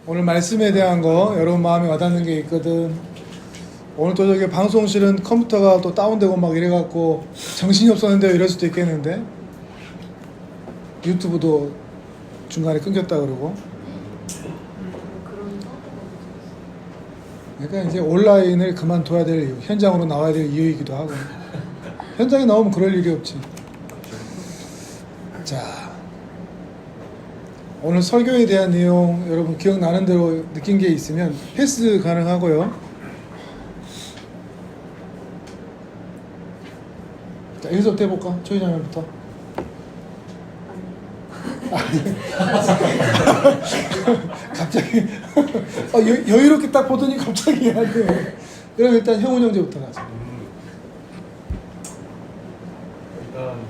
오늘 말씀에 대한 거 여러분 마음에 와닿는 게 있거든. 오늘 또 저기 방송실은 컴퓨터가 또 다운되고 막 이래갖고 정신이 없었는데 이럴 수도 있겠는데, 유튜브도 중간에 끊겼다 그러고. 그러니까 이제 온라인을 그만둬야 될 이유, 현장으로 나와야 될 이유이기도 하고. 현장에 나오면 그럴 일이 없지. 자, 오늘 설교에 대한 내용 여러분 기억나는 대로 느낀 게 있으면 패스 가능하고요. 자, 여기서부터 해볼까? 초이 장면부터. 갑자기 여유롭게 딱 보더니 갑자기 하네. 그럼 일단 형훈 형제부터 가자. 일단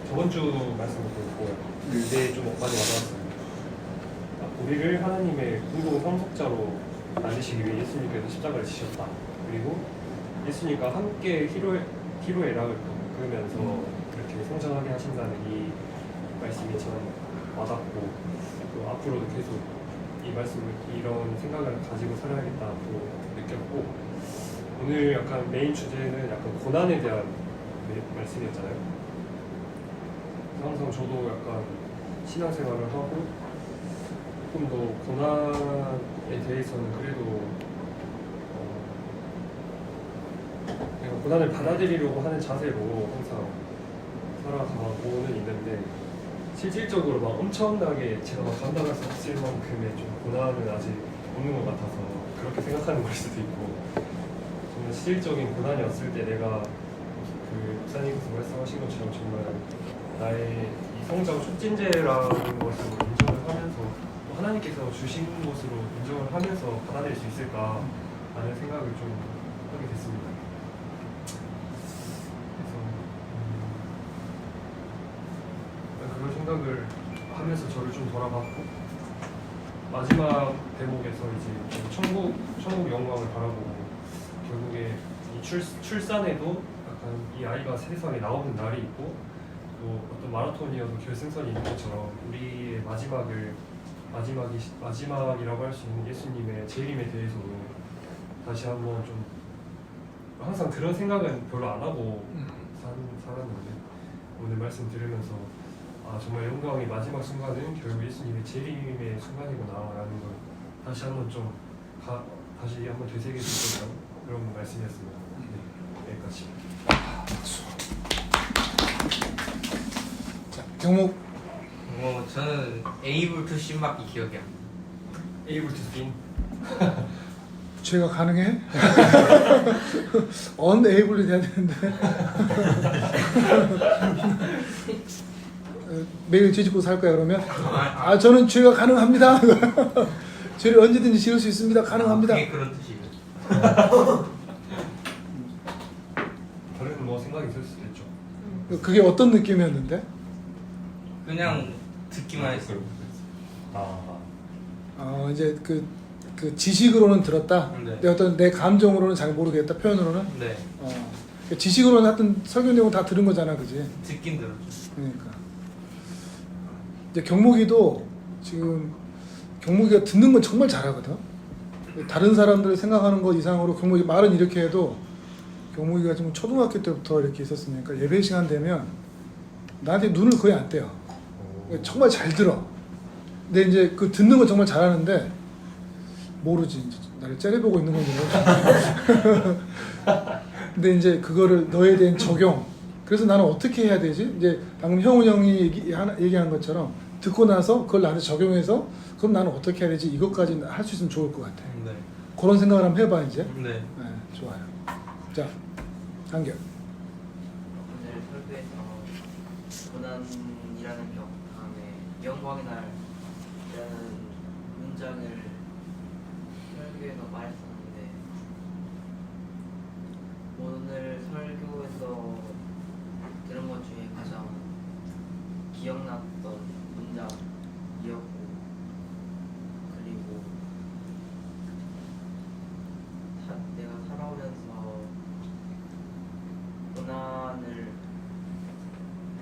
저번 주 말씀부터 듣고 그때 좀 많이 와닿았어요. 우리를 하나님의 공동 상속자로 만드시기 위해 예수님께서 십자가를 지셨다. 그리고 예수님과 함께 희로의 락을 겪으면서 그렇게 성장하게 하신다는 이 말씀이 참 와닿고, 또 앞으로도 계속 이 말씀을, 이런 생각을 가지고 살아야겠다고 느꼈고, 오늘 약간 메인 주제는 약간 고난에 대한 말씀이었잖아요. 항상 저도 약간 신앙생활을 하고 조금 더 고난에 대해서는 그래도 내가 고난을 받아들이려고 하는 자세로 항상 살아가고는 있는데, 실질적으로 막 엄청나게 제가 막 감당할 수 없을 만큼의 좀 고난은 아직 없는 것 같아서 그렇게 생각하는 걸 수도 있고, 정말 실질적인 고난이 왔을 때 내가 그 목사님께서 말씀하신 것처럼 정말 나의 이 성장 촉진제라는 것으로 인정을 하면서 또 하나님께서 주신 것으로 인정을 하면서 받아들일 수 있을까라는 생각을 좀 하게 됐습니다. 그래서 그런 생각을 하면서 저를 좀 돌아봤고, 마지막 대목에서 이제 천국 영광을 바라보고, 결국에 이 출산에도 약간 이 아이가 세상에 나오는 날이 있고, 또 어떤 마라톤이어도 결승선이 있는 것처럼 우리의 마지막이라고 할 수 있는 예수님의 재림에 대해서도 다시 한번 좀, 항상 그런 생각은 별로 안 하고 살았는데 오늘 말씀 들으면서 정말 영광의 마지막 순간은 결국 예수님의 재림의 순간이구나라는 걸 다시 한번 좀 다시 한번 되새길 수 있었던 그런 말씀이었습니다. 네, 여기까지. 자, 경목. 저는 Able to Sin밖에 기억이 안 나요. Able to sin. 죄가 가능해? unable이 돼야 되는데. 매일 죄 짓고 살 거야 그러면? 저는 죄가 가능합니다. 죄를 언제든지 지을 수 있습니다. 가능합니다. 그게 그런 뜻이에요. 다른 뭐 생각이 있을 수도 있죠. 그게 어떤 느낌이었는데? 그냥 듣기만 했어요. 이제 그 지식으로는 들었다. 네. 근데 어떤 내 감정으로는 잘 모르겠다. 표현으로는. 네. 지식으로는 하여튼 설교 내용 다 들은 거잖아, 그지? 듣긴 들었죠. 그러니까 이제 경목이도 지금 경목이가 듣는 건 정말 잘하거든. 다른 사람들 생각하는 것 이상으로 경목이 말은 이렇게 해도 경목이가 지금 초등학교 때부터 이렇게 있었으니까 예배 시간 되면 나한테 눈을 거의 안 떼요. 정말 잘 들어. 근데 이제 그 듣는 건 정말 잘하는데 모르지, 이제 나를 째려보고 있는 건지 모르겠어. 근데 이제 그거를 너에 대한 적용. 그래서 나는 어떻게 해야 되지? 이제 방금 형훈 형이 얘기한 것처럼 듣고 나서 그걸 나한테 적용해서 그럼 나는 어떻게 해야 되지? 이것까지 할 수 있으면 좋을 것 같아. 네. 그런 생각을 한번 해봐 이제. 네. 네, 좋아요. 자, 한결. 오늘 설교에서 고난이라는 벽 다음에 영광의 날이라는 문장을 설교에서 말했었는데, 오늘 설교에서 들은 것 중에 가장 기억났던 문장이었고, 그리고 내가 살아오면서 고난을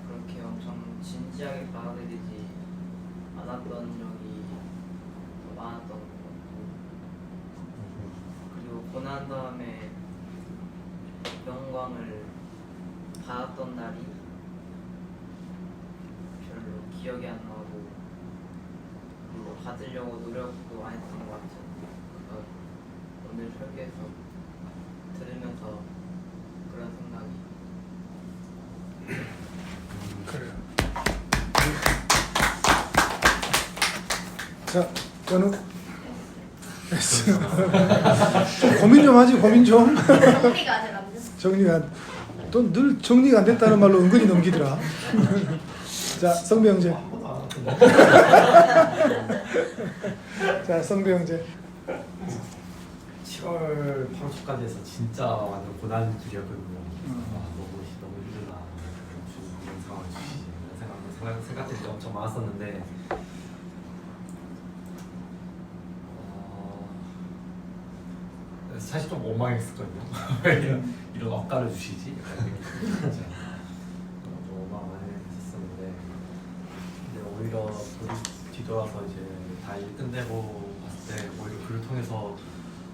그렇게 엄청 진지하게 받아들이지 않았던 적이 고난 다음에 영광을 받았던 날이 별로 기억이 안 나고 그리고 받으려고 노력도 안 했던 것 같아요. 그래서 오늘 설교에서 들으면서 그런 생각이. 그래요. 자, 저는 좀 고민 좀 하지, 고민 좀. 정리가 아직 안 됐어. 정리가 또 늘 정리가 안 됐다는 말로 은근히 넘기더라. 자, 성배 형제. 자, 성배 형제. 7월 8월까지 해서 진짜 완전 고난길이었거든요. 너무 힘들다. 이런 상황을 주시지. 이런 생각들이 엄청 많았었는데 사실 좀 원망했었거든요. 왜 이런 억가를 주시지? 약간 이렇게 진짜 좀 원망 많이 했었는데 근데 오히려 뒤돌아서 이제 다 일 끝내고 봤을 때 오히려 그를 통해서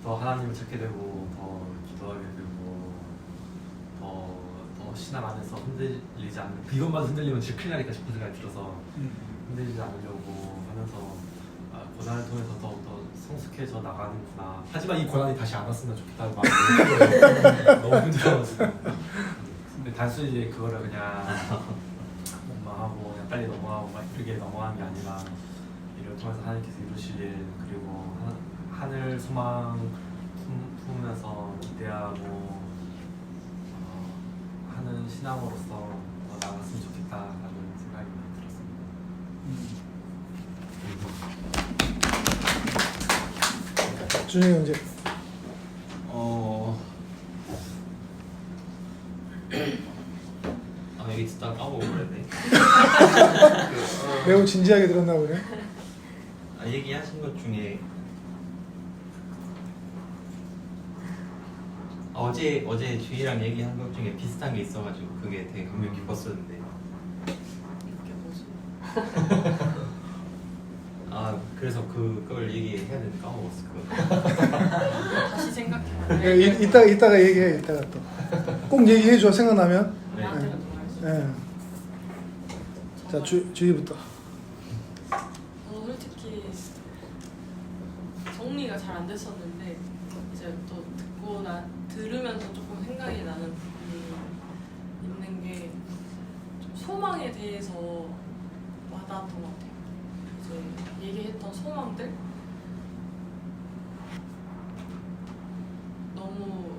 더 하나님을 찾게 되고 더 기도하게 되고 더 신앙 안에서 흔들리지 않는 이것만 흔들리면 진짜 큰일 나겠다 싶은 생각이 들어서 흔들리지 않으려고 하면서 고난을 통해서 더욱더 성숙해져 나가는구나. 하지만 이 고난이 다시 안 왔으면 좋겠다는 마음이 들어요. 너무 힘들어가지고. 근데 단순히 이제 그거를 그냥 원망하고 그냥 빨리 넘어가고 막 이렇게 넘어가는 게 아니라 이를 통해서 하나님께서 이루실 일 그리고 하늘 소망 품으면서 기대하고 하는 신앙으로서 더 나갔으면 좋겠다라는 생각이 많이 들었습니다. 준영이 형제. 여기 듣다가 까먹어 버렸네. 매우 진지하게 들었나 보네. 얘기하신 것 중에 어제 주희랑 얘기한 것 중에 비슷한 게 있어가지고 그게 되게 감명 깊었었는데. 이게 뭐지? 그래서 그걸 얘기해야 되는데 까먹었어 그거. 다시 생각해. 이따가 얘기해. 이따가 또 꼭 얘기해 줘. 생각나면. 네. 나한테가 더 알지. 예. 자, 주희부터. 저는 솔직히 정리가 잘 안 됐었는데 이제 또 들으면서 조금 생각이 나는 부분이 있는 게 좀 소망에 대해서 와닿았던 것 같아요. 이제 얘기했던 소망들 너무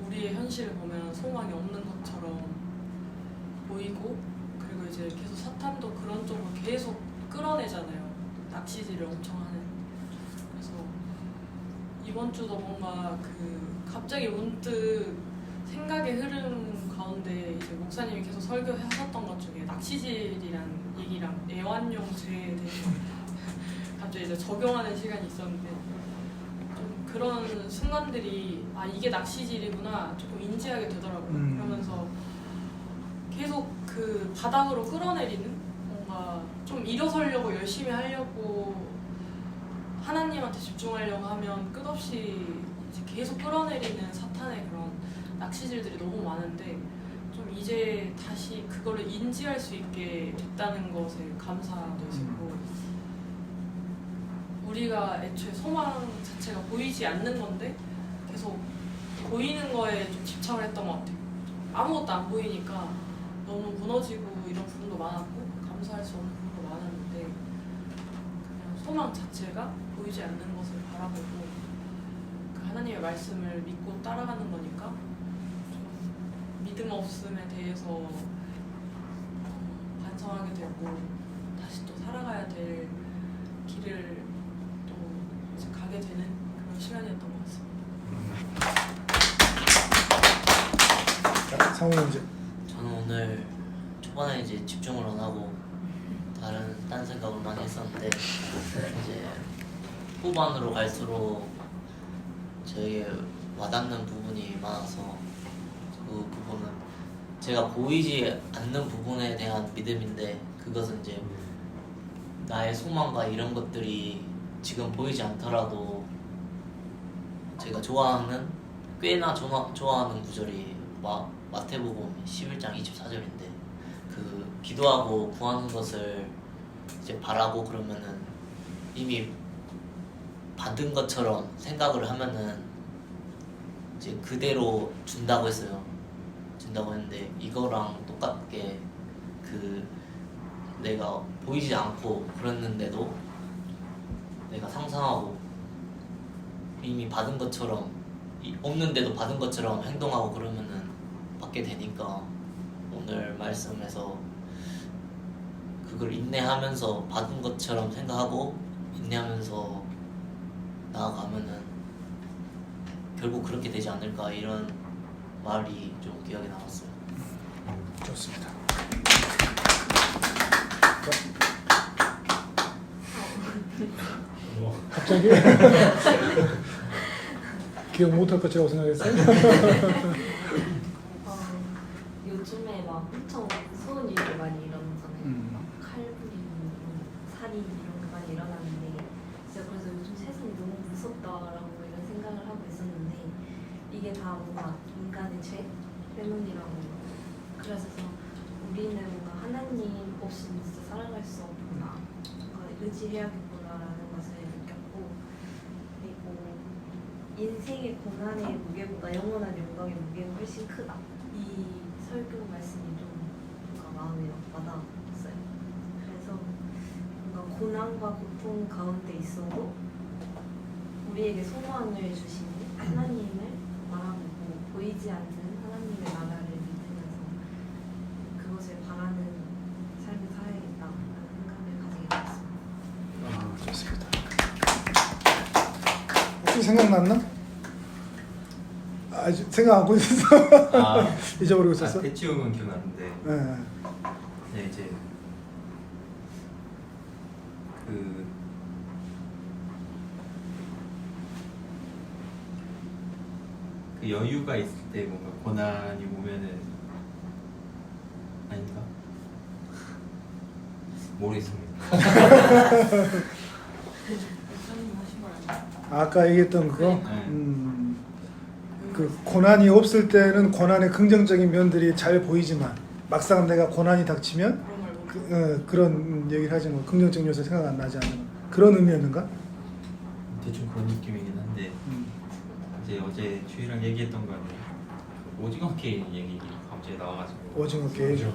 우리의 현실을 보면 소망이 없는 것처럼 보이고 그리고 이제 계속 사탄도 그런 쪽으로 계속 끌어내잖아요. 낚시질을 엄청 하는. 그래서 이번 주도 뭔가 갑자기 문득 생각의 흐름 가운데 이제 목사님이 계속 설교하셨던 것 중에 낚시질이란 얘기랑 애완용죄에 대해서 갑자기 이제 적용하는 시간이 있었는데 좀 그런 순간들이 이게 낚시질이구나 조금 인지하게 되더라고요. 그러면서 계속 그 바닥으로 끌어내리는 뭔가 좀 일어서려고 열심히 하려고 하나님한테 집중하려고 하면 끝없이 이제 계속 끌어내리는 사탄의 그런 낚시질들이 너무 많은데 좀 이제 다시 그거를 인지할 수 있게 됐다는 것에 감사되시고 우리가 애초에 소망 자체가 보이지 않는 건데 계속 보이는 거에 좀 집착을 했던 것 같아요. 아무것도 안 보이니까 너무 무너지고 이런 부분도 많았고 감사할 수 없는 부분도 많았는데 그냥 소망 자체가 보이지 않는 것을 바라보고 그 하나님의 말씀을 믿고 따라가는 거니까 좀 믿음 없음에 대해서 반성하게 되고 다시 또 살아가야 될 길을 또 이제 가게 되는 그런 시간이었던 것 같습니다. 상호 형제. 저는 오늘 초반에 이제 집중을 안 하고 딴 생각을 많이 했었는데 이제 후반으로 갈수록 저에게 와닿는 부분이 많아서 그 부분은 제가 보이지 않는 부분에 대한 믿음인데 그것은 이제 나의 소망과 이런 것들이 지금 보이지 않더라도 제가 좋아하는 꽤나 좋아하는 구절이 마태복음 11장 24절인데 그 기도하고 구하는 것을 이제 바라고 그러면은 이미 받은 것처럼 생각을 하면은 이제 그대로 준다고 했어요. 준다고 했는데 이거랑 똑같게 그 내가 보이지 않고 그랬는데도 내가 상상하고 이미 받은 것처럼 없는데도 받은 것처럼 행동하고 그러면은 받게 되니까 오늘 말씀에서 그걸 인내하면서 받은 것처럼 생각하고 인내하면서 나아가면은 결국 그렇게 되지 않을까 이런 말이 좀 기억에 남았어요. 좋습니다. 갑자기 기억 못할 것이라고 생각했어요? 요즘에 막 엄청 무서운 일이 많이 일어나잖아요. 막 칼 부리는 살인 이런 게 많이 일어나는데 진짜 그래서 요즘 세상이 너무 무섭다라고 이런 생각을 하고 있었는데 이게 다 뭔가 인간의 죄 때문이라고 그래서 우리는 뭔가 하나님 없이 진짜 살아갈 수 없구나 뭔가 의지해야겠구나라는 것을 느꼈고 그리고 인생의 고난의 무게보다 영원한 영광의 무게가 훨씬 크다. 이 설교 말씀이 좀 뭔가 마음에 와닿았어요. 그래서 뭔가 고난과 고통 가운데 있어도 우리에게 소망을 주시는 하나님을 바라보고 보이지 않는 하나님의 나라를 믿으면서 그것을 바라는 삶을 살아야겠다라는 생각을 가지게 되었습니다. 좋습니다. 혹시 생각났나? 아직 생각 안 하고 있었어. 잊어버리고 있었어. 대충은 기억나는데 네. 네, 이제 그 여유가 있을 때 뭔가 고난이 오면은 아닌가? 모르겠습니다. 목사님 하신 말 아니에요? 아까 얘기했던 그거. 네. 그 고난이 없을 때는 고난의 긍정적인 면들이 잘 보이지만 막상 내가 고난이 닥치면 그런 말 모르. 그런 얘기를 하지 뭐 긍정적인 요소 생각 안 나지 않는 그런 의미였는가? 대충 그런 느낌이긴 한데 이제 어제 주희랑 얘기했던 거는 그 오징어 게임 얘기 갑자기 나와가지고 오징어 게임.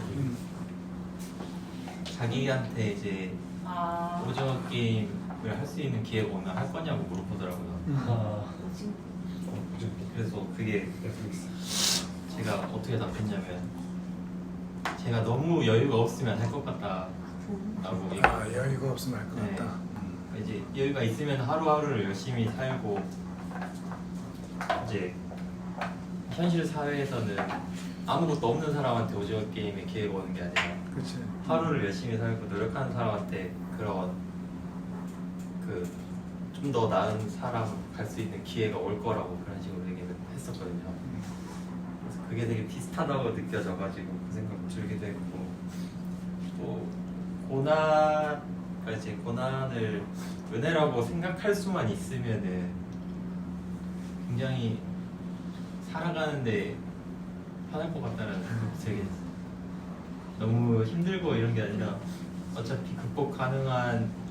자기한테 이제 아. 오징어 게임을 할 수 있는 기회가 오면 할 거냐고 물어보더라고요. 그래서 그게 제가 어떻게 답했냐면 제가 너무 여유가 없으면 할 것 같다라고 여유가 없으면 할 것 네. 같다. 이제 여유가 있으면 하루하루를 열심히 살고 이제 현실 사회에서는 아무것도 없는 사람한테 오징어 게임의 기회가 오는 게 아니라 그렇지. 하루를 열심히 살고 노력하는 사람한테 그런 그 좀 더 나은 사람으로 갈 수 있는 기회가 올 거라고 그런 식으로 얘기를 했었거든요. 그래서 그게 되게 비슷하다고 느껴져가지고 그 생각 들기도 했고 또 고난을 은혜라고 생각할 수만 있으면은 굉장히 살아가는데 편할 것 같다는 생각이 들게 됐어요. 너무 힘들고 이런 게 아니라 어차피 극복 가능한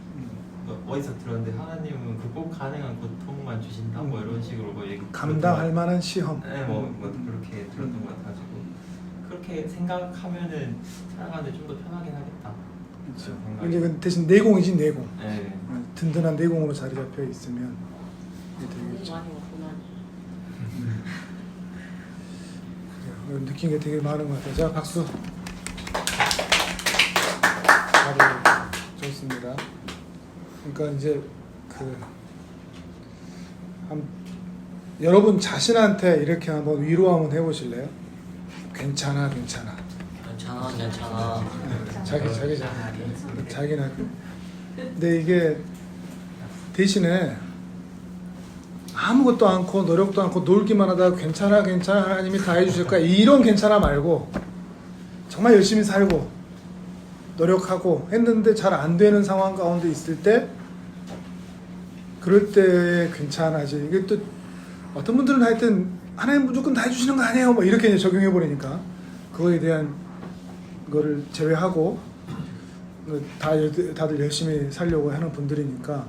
어디서 들었는데 하나님은 극복 가능한 고통만 주신다 뭐 이런 식으로 뭐 얘기 감당할 만한 시험. 네, 뭐 그렇게 들었던 것 같아가지고 그렇게 생각하면은 살아가는데 좀 더 편하긴 하겠다. 그렇죠. 그런 생각이- 이제 대신 내공이지 내공. 네. 든든한 내공으로 자리 잡혀 있으면 이게 되겠죠. 많이 왔구나. 그래요. 느낀 게 되게 많은 것 같아요. 자, 박수. 다들 좋습니다. 그러니까 이제 여러분 자신한테 이렇게 한번 위로 한번 해보실래요? 괜찮아. 괜찮아. 자기는. 근데 이게 대신에 아무것도 않고 노력도 않고 놀기만 하다가 괜찮아 하나님이 다 해주실 거야 이런 괜찮아 말고 정말 열심히 살고 노력하고 했는데 잘 안 되는 상황 가운데 있을 때 그럴 때 괜찮아지. 이게 또 어떤 분들은 하여튼 하나님 무조건 다 해주시는 거 아니에요? 뭐 이렇게 이제 적용해 버리니까 그거에 대한 거를 제외하고 다들 열심히 살려고 하는 분들이니까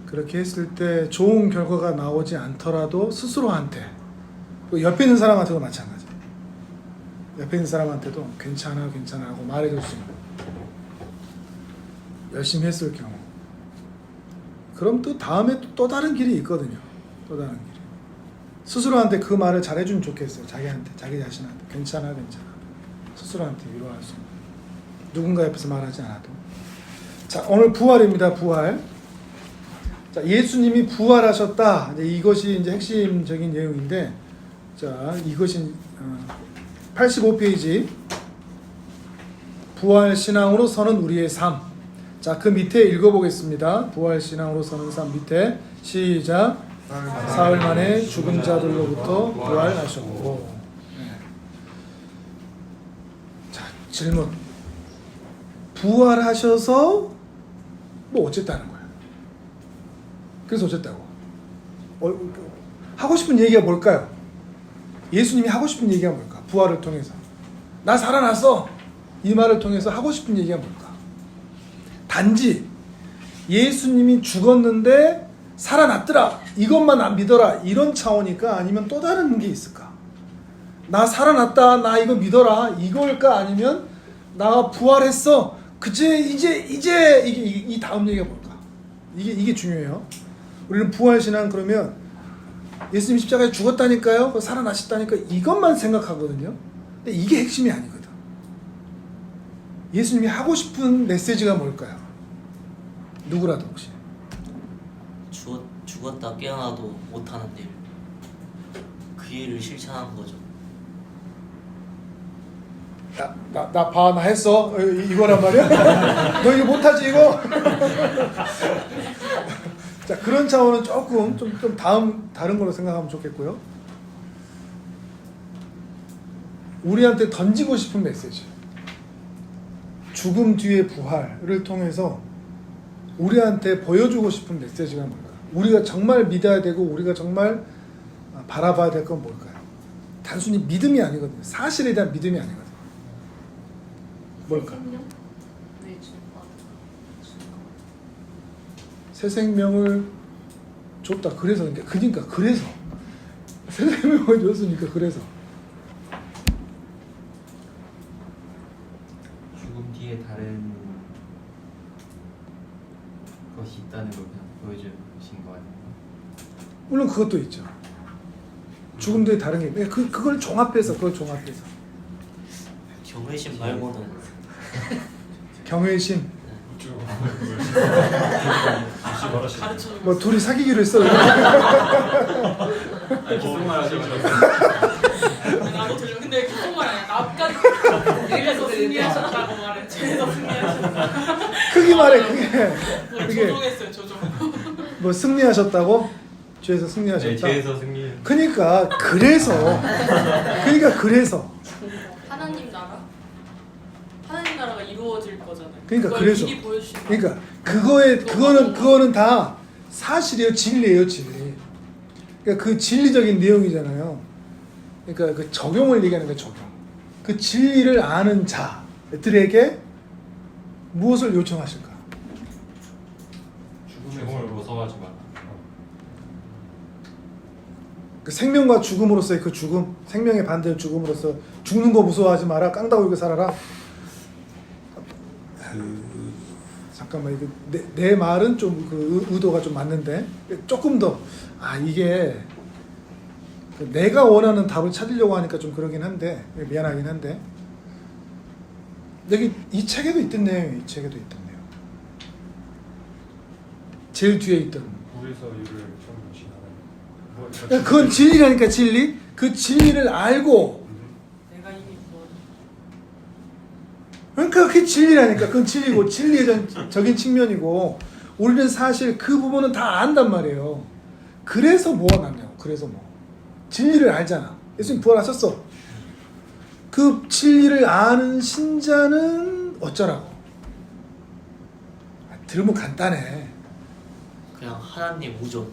그렇게 했을 때 좋은 결과가 나오지 않더라도 스스로한테 또 옆에 있는 사람한테도 마찬가지. 옆에 있는 사람한테도 괜찮아 하고 말해줄 수 있는 열심히 했을 경우 그럼 또 다음에 또 다른 길이 있거든요. 또 다른 길이 스스로한테 그 말을 잘해주면 좋겠어요. 자기한테 자기 자신한테 괜찮아 스스로한테 위로할 수 있는 누군가 옆에서 말하지 않아도. 자, 오늘 부활입니다. 부활. 자, 예수님이 부활하셨다. 이제 이것이 이제 핵심적인 내용인데, 자, 이것이 85페이지 부활 신앙으로 서는 우리의 삶. 자, 그 밑에 읽어보겠습니다. 부활 신앙으로 서는 삶 밑에 시작. 사흘 만에 죽은 자들로부터 부활하셨고. 네. 자, 질문. 부활하셔서 뭐 어쨌다는 거야. 그래서 어쨌다고. 하고 싶은 얘기가 뭘까요? 예수님이 하고 싶은 얘기가 뭘까? 부활을 통해서. 나 살아났어. 이 말을 통해서 하고 싶은 얘기가 뭘까? 단지 예수님이 죽었는데 살아났더라. 이것만 안 믿어라. 이런 차원일까? 아니면 또 다른 게 있을까? 나 살아났다. 나 이거 믿어라. 이걸까? 아니면 나 부활했어. 그제 이제 이 다음 얘기가 뭘까? 이게 중요해요. 우리는 부활 신앙 그러면 예수님 십자가에 죽었다니까요. 살아나셨다니까 이것만 생각하거든요. 근데 이게 핵심이 아니거든. 예수님이 하고 싶은 메시지가 뭘까요? 누구라도 혹시 죽었다 깨어나도 못하는 일, 그 일을 실천하는 거죠. 나 봐, 나 했어. 이거란 말이야? 너 이거 못하지 이거? 자, 그런 차원은 조금 좀 다른 걸로 생각하면 좋겠고요. 우리한테 던지고 싶은 메시지. 죽음 뒤의 부활을 통해서 우리한테 보여주고 싶은 메시지가 뭘까요? 우리가 정말 믿어야 되고 우리가 정말 바라봐야 될 건 뭘까요? 단순히 믿음이 아니거든요. 사실에 대한 믿음이 아니거든요. 뭘까? 생명? 왜 죽어? 새 생명을 줬다. 그래서 그래서 새 생명을 줬으니까 그래서 죽음 뒤에 다른 것이 있다는 걸 그냥 보여주신 거 아닌가? 물론 그것도 있죠. 죽음 뒤에 다른 게 그걸 종합해서 경외심 말고는 경외심. 가르쳐주고 뭐 둘이 사귀기로 했어. 무슨 말 하시는 거죠? 나도 들려. 근데 정말 아니야. 나까지 그래서 승리하셨다고 말해. 죄에서 승리하셨다. 크게 말해. 그게 조종했어요. 조종. 뭐 승리하셨다고? 죄에서 승리하셨다. 네, 죄에서 승리. 그러니까 그래서 하나님 나라가 이루어질 거잖아요. 그러니까 그걸 그래서 미리 보여주신 거. 그러니까 그거는 다 사실이에요. 진리예요, 진리. 그러니까 그 진리적인 내용이잖아요. 그러니까 그 적용을 얘기하는 거예요, 적용. 그 진리를 아는 자들에게 무엇을 요청하실까? 죽음을 무서워하지 마라. 그 생명과 죽음으로서의 그 죽음, 생명의 반대의 죽음으로서 죽는 거 무서워하지 마라. 깡다구이고 살아라. 잠깐만, 이거 내 말은 좀 그 의도가 좀 맞는데 조금 더 이게 내가 원하는 답을 찾으려고 하니까 좀 그러긴 한데 미안하긴 한데 여기 이 책에도 있던 내용이에요. 이 책에도 있던 내용. 제일 뒤에 있던. 우리에서 이를 처음 보시나요? 그건 진리라니까 진리. 그 진리를 알고. 내가 이미 구원. 그러니까 그게 진리라니까. 그건 진리고 진리적인 측면이고 우리는 사실 그 부분은 다 안단 말이에요. 그래서 뭐가 남냐고. 그래서 뭐 진리를 알잖아. 예수님 부활하셨어. 그 진리를 아는 신자는 어쩌라고. 들으면 간단해. 그냥 하나님 우존.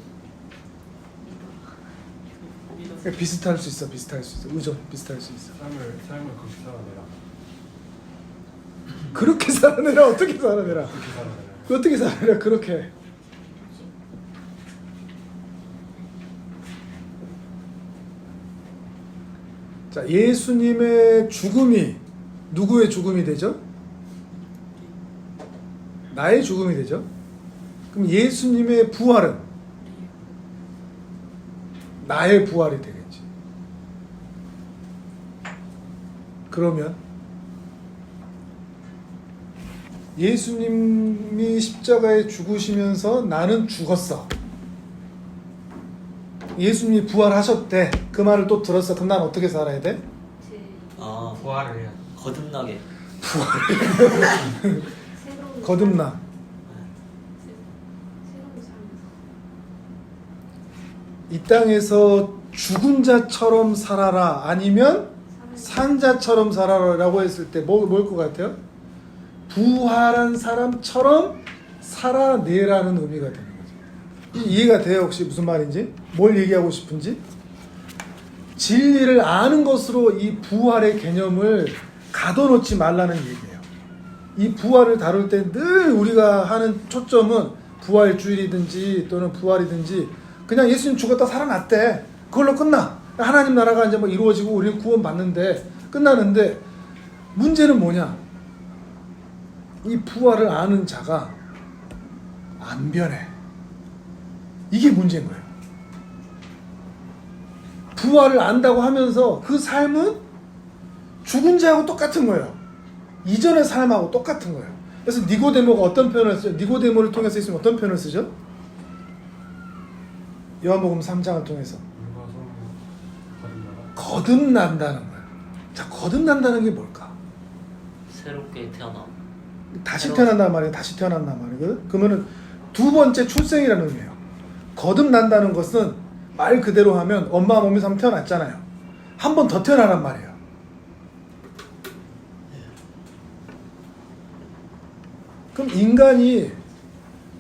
믿었어. 비슷할 수 있어. 비슷할 수 있어. 의존 비슷할 수 있어. 삶을 그렇게 살아내라. 그렇게 살아내라. 어떻게 살아내라. 그렇게 살아내라. 어떻게 살아내라. 그렇게. 자, 예수님의 죽음이 누구의 죽음이 되죠? 나의 죽음이 되죠. 그럼 예수님의 부활은 나의 부활이 되겠지. 그러면 예수님이 십자가에 죽으시면서 나는 죽었어. 예수님이 부활하셨대. 그 말을 또 들었어. 그럼 난 어떻게 살아야 돼? 제 아 부활을 해야 거듭나게. 새로운 거듭나. 새로운 삶에서 이 땅에서 죽은 자처럼 살아라 아니면 산 자처럼 살아라라고 했을 때 뭘 것 같아요? 부활한 사람처럼 살아내라는 의미가 되는 거죠. 이해가 돼요? 혹시 무슨 말인지? 뭘 얘기하고 싶은지? 진리를 아는 것으로 이 부활의 개념을 가둬놓지 말라는 얘기예요. 이 부활을 다룰 때 늘 우리가 하는 초점은 부활주일이든지 또는 부활이든지 그냥 예수님 죽었다 살아났대. 그걸로 끝나. 하나님 나라가 이제 뭐 이루어지고 우리는 구원받는데 끝나는데 문제는 뭐냐? 이 부활을 아는 자가 안 변해. 이게 문제인 거예요. 부활을 안다고 하면서 그 삶은 죽은 자하고 똑같은 거예요. 이전의 삶하고 똑같은 거예요. 그래서 니고데모가 어떤 표현을 쓰죠? 니고데모를 통해서 있으면 어떤 표현을 쓰죠? 요한복음 3장을 통해서 물과 성령 거듭나라. 거듭난다는 거예요. 자, 거듭난다는 게 뭘까? 새롭게 태어나. 다시 태어난단 말이에요. 다시 태어난단 말이거든. 그러면은 두 번째 출생이라는 의미예요. 거듭난다는 것은 말 그대로 하면 엄마 몸에서 한번 태어났잖아요. 한 번 더 태어나란 말이에요. 그럼 인간이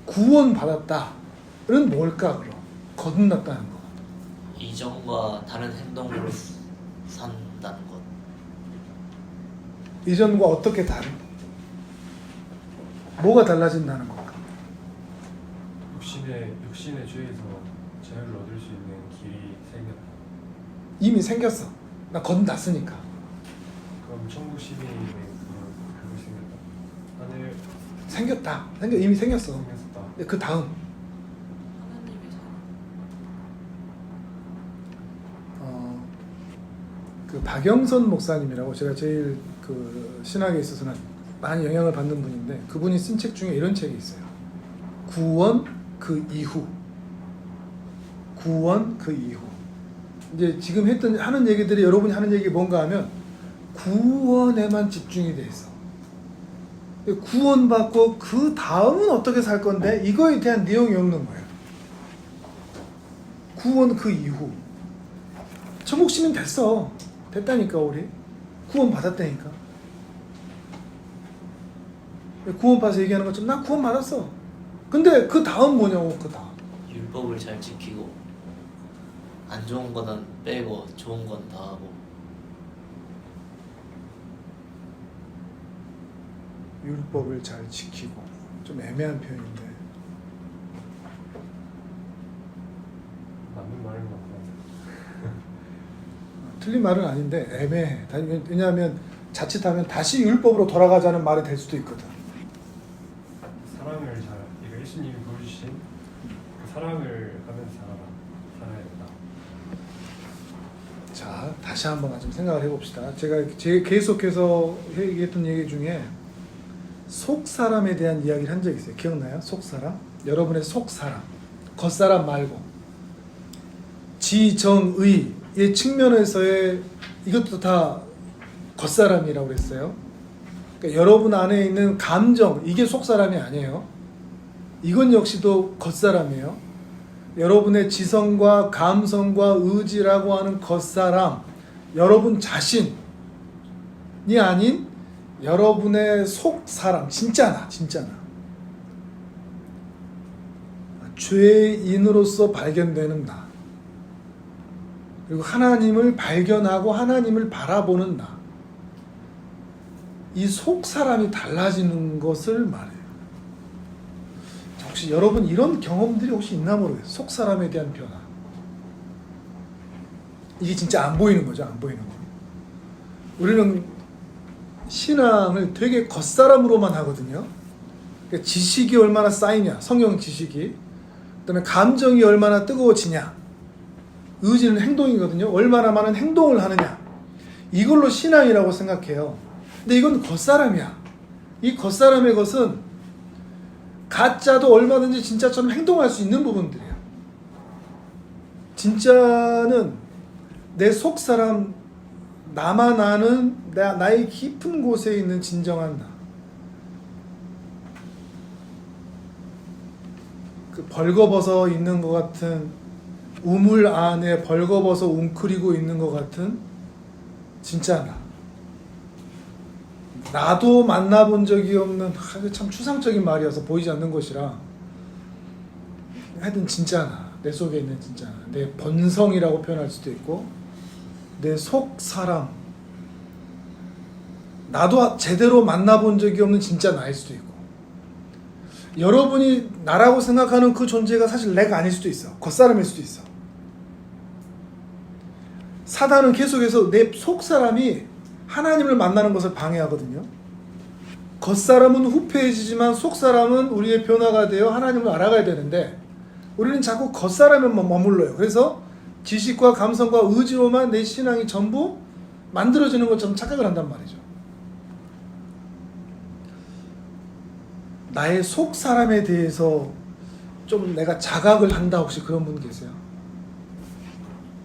구원받았다는 뭘까 그럼? 거듭났다는 거. 이전과 다른 행동으로 산다는 것. 이전과 어떻게 다른? 뭐가 달라진다는 걸까? 육신의 죄에서 자유를 얻을 수 있는 길이 생겼다. 이미 생겼어. 나 거듭났으니까. 그럼 천국 시민의 그것이 생겼다. 하늘 생겼다. 이미 생겼어. 생겼다. 그 다음 하나님의 사랑. 그 박영선 목사님이라고 제가 제일 그 신학에 있어서는 많이 영향을 받는 분인데 그분이 쓴 책 중에 이런 책이 있어요. 구원 그 이후. 구원 그 이후. 이제 지금 하는 얘기들이 여러분이 하는 얘기 뭔가 하면 구원에만 집중이 돼 있어. 구원받고 그 다음은 어떻게 살 건데 이거에 대한 내용이 없는 거예요. 구원 그 이후. 천국 시민 됐어. 됐다니까 우리. 구원 받았다니까. 구원 받아서 얘기하는 것처럼 나 구원 받았어. 근데 그 다음 뭐냐고 그 다음. 율법을 잘 지키고 안 좋은 거는 빼고 좋은 건 다 하고. 율법을 잘 지키고. 좀 애매한 표현인데. 맞는 말인 것 같아요. 틀린 말은 아닌데 애매해. 왜냐하면 자칫하면 다시 율법으로 돌아가자는 말이 될 수도 있거든. 사랑을 이거 예수님이 보여주신 그 사랑을 하면서 살아야 된다. 자, 다시 한번 좀 생각을 해봅시다. 제가 계속해서 얘기했던 얘기 중에 속사람에 대한 이야기를 한 적이 있어요. 기억나요? 속사람? 여러분의 속사람. 겉사람 말고. 지정의의 측면에서의 이것도 다 겉사람이라고 그랬어요. 그러니까 여러분 안에 있는 감정, 이게 속사람이 아니에요. 이건 역시도 겉사람이에요. 여러분의 지성과 감성과 의지라고 하는 겉사람, 여러분 자신이 아닌 여러분의 속사람, 진짜 나. 죄인으로서 발견되는 나. 그리고 하나님을 발견하고 하나님을 바라보는 나. 이 속 사람이 달라지는 것을 말해요. 혹시 여러분 이런 경험들이 혹시 있나 모르겠어요. 속 사람에 대한 변화. 이게 진짜 안 보이는 거죠. 안 보이는 거. 우리는 신앙을 되게 겉사람으로만 하거든요. 그러니까 지식이 얼마나 쌓이냐, 성경 지식이. 그다음에 감정이 얼마나 뜨거워지냐. 의지는 행동이거든요. 얼마나 많은 행동을 하느냐. 이걸로 신앙이라고 생각해요. 근데 이건 겉사람이야. 이 겉사람의 것은 가짜도 얼마든지 진짜처럼 행동할 수 있는 부분들이에요. 진짜는 내 속사람, 나만 아는 나의 깊은 곳에 있는 진정한 나. 그 벌거벗어 있는 것 같은 우물 안에 벌거벗어 웅크리고 있는 것 같은 진짜 나. 나도 만나본 적이 없는 참 추상적인 말이어서 보이지 않는 것이라 하여튼 진짜 나. 내 속에 있는 진짜 나. 내 본성이라고 표현할 수도 있고 내 속 사람, 나도 제대로 만나본 적이 없는 진짜 나일 수도 있고 여러분이 나라고 생각하는 그 존재가 사실 내가 아닐 수도 있어. 겉사람일 수도 있어. 사단은 계속해서 내 속 사람이 하나님을 만나는 것을 방해하거든요. 겉사람은 후패해지지만 속 사람은 우리의 변화가 되어 하나님을 알아가야 되는데 우리는 자꾸 겉사람에 머물러요. 그래서 지식과 감성과 의지로만 내 신앙이 전부 만들어지는 것처럼 착각을 한단 말이죠. 나의 속 사람에 대해서 좀 내가 자각을 한다. 혹시 그런 분 계세요?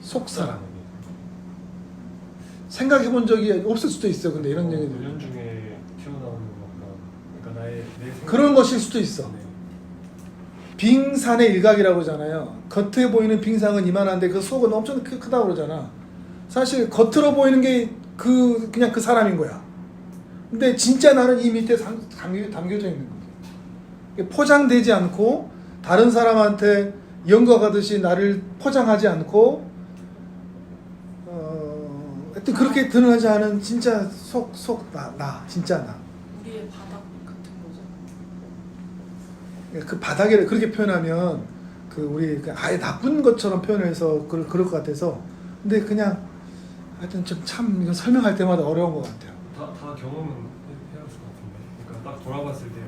속 사람. 생각해 본 적이 없을 수도 있어요. 근데 이런 얘기들. 훈련 중에 튀어나오는 건가? 그러니까 내 생각... 그런 것일 수도 있어. 네. 빙산의 일각이라고 하잖아요. 겉에 보이는 빙산은 이만한데 그 속은 엄청 크다고 그러잖아. 사실 겉으로 보이는 게 그냥 그 사람인 거야. 근데 진짜 나는 이 밑에 담겨져 있는 거지. 포장되지 않고 다른 사람한테 연구하듯이 나를 포장하지 않고 하여튼 그렇게 드러나지 않은 진짜 나 진짜 나. 우리의 바닥 같은 거죠. 그 바닥에 그렇게 표현하면 그 우리 아예 나쁜 것처럼 표현해서 그럴 것 같아서 근데 그냥 하여튼 좀 참 이거 설명할 때마다 어려운 것 같아요. 다 경험은 해왔을 것 같은데 그러니까 딱 돌아봤을 때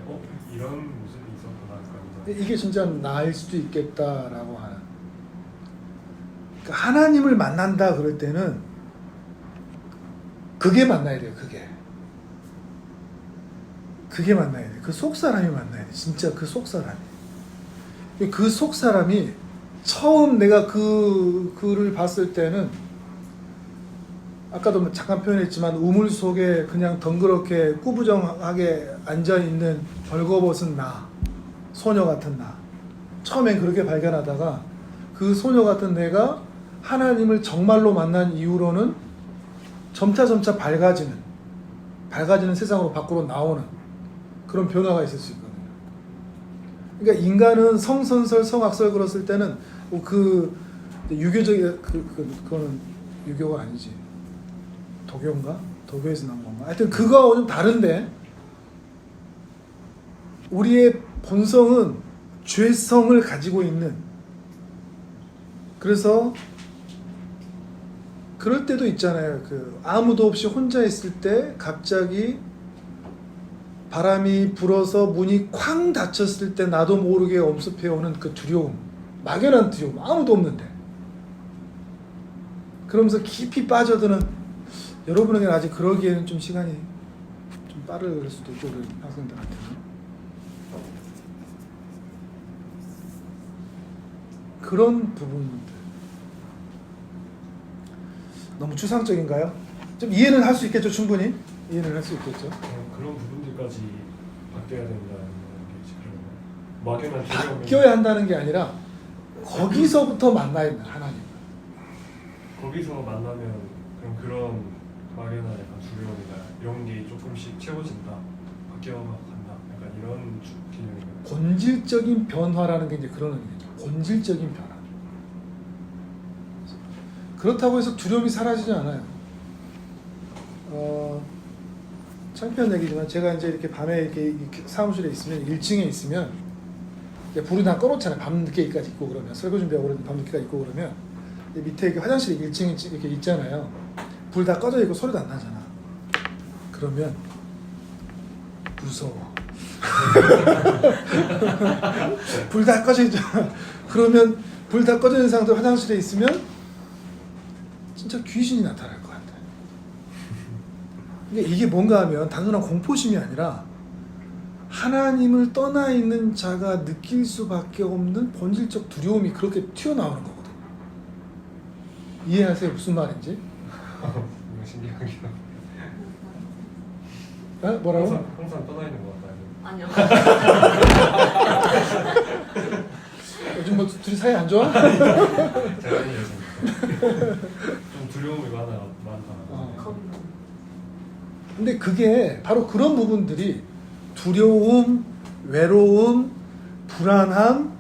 이런 모습이 있었구나 그러니까 이게 진짜 나일 수도 있겠다라고 하는. 그러니까 하나님을 만난다 그럴 때는 그게 만나야 돼요. 그게 만나야 돼. 그 속사람이 만나야 돼. 진짜 그 속사람이. 그 속사람이 처음 내가 그를 봤을 때는 아까도 잠깐 표현했지만 우물 속에 그냥 덩그렇게 꾸부정하게 앉아있는 벌거벗은 나, 소녀 같은 나. 처음엔 그렇게 발견하다가 그 소녀 같은 내가 하나님을 정말로 만난 이후로는 점차 밝아지는 세상으로 밖으로 나오는 그런 변화가 있을 수 있거든요. 그러니까 인간은 성선설, 성악설 그랬을 때는 그 유교적인 그거는 유교가 아니지. 도교인가? 도교에서 나온 건가? 하여튼 그거하고 좀 다른데 우리의 본성은 죄성을 가지고 있는 그래서 그럴 때도 있잖아요. 아무도 없이 혼자 있을 때 갑자기 바람이 불어서 문이 쾅 닫혔을 때 나도 모르게 엄습해오는 그 두려움, 막연한 두려움, 아무도 없는데 그러면서 깊이 빠져드는 여러분에게는 아직 그러기에는 좀 시간이 좀 빠를 수도 있고 우리 학생들한테는 그런 부분들 너무 추상적인가요? 좀 이해는 할 수 있겠죠. 충분히 이해는 할 수 있겠죠. 그런 부분들까지 바뀌어야 된다는 게 지금 막연한 두려움이 바뀌어야 한다는 게 아니라 거기서부터 만나야 된다. 하나님. 거기서 만나면 그런 막연한 약간 두려움이나 이런 게 조금씩 채워진다, 바뀌어간다, 약간 이런 개념이거든요. 본질적인 변화라는 게 이제 그런 의미죠. 본질적인 변화. 그렇다고 해서 두려움이 사라지지 않아요. 창피한 얘기지만 제가 이제 이렇게 밤에 이렇게 사무실에 있으면 1층에 있으면 이제 불을 다 꺼놓잖아요. 밤 늦게까지 있고 그러면 설거 준비하고 그러면 밤 늦게까지 있고 그러면 밑에 이렇게 화장실에 1층에 이렇게 있잖아요. 불 다 꺼져 있고 소리도 안 나잖아. 그러면 무서워. 불 다 꺼져 있잖아. 그러면 불 다 꺼져 있는 상태로 화장실에 있으면 진짜 귀신이 나타날 것 같아. 그러니까 이게 뭔가 하면 단순한 공포심이 아니라 하나님을 떠나 있는 자가 느낄 수밖에 없는 본질적 두려움이 그렇게 튀어나오는 거거든. 이해하세요? 무슨 말인지? 이거 신기하긴 어? 뭐라고? 항상 떠나 있는 것 같아요. 아니요. 요즘 뭐 둘이 사이 안 좋아? 제가 아닌 여성. 좀 두려움이 많다. 근데 그게 바로 그런 부분들이 두려움, 외로움, 불안함,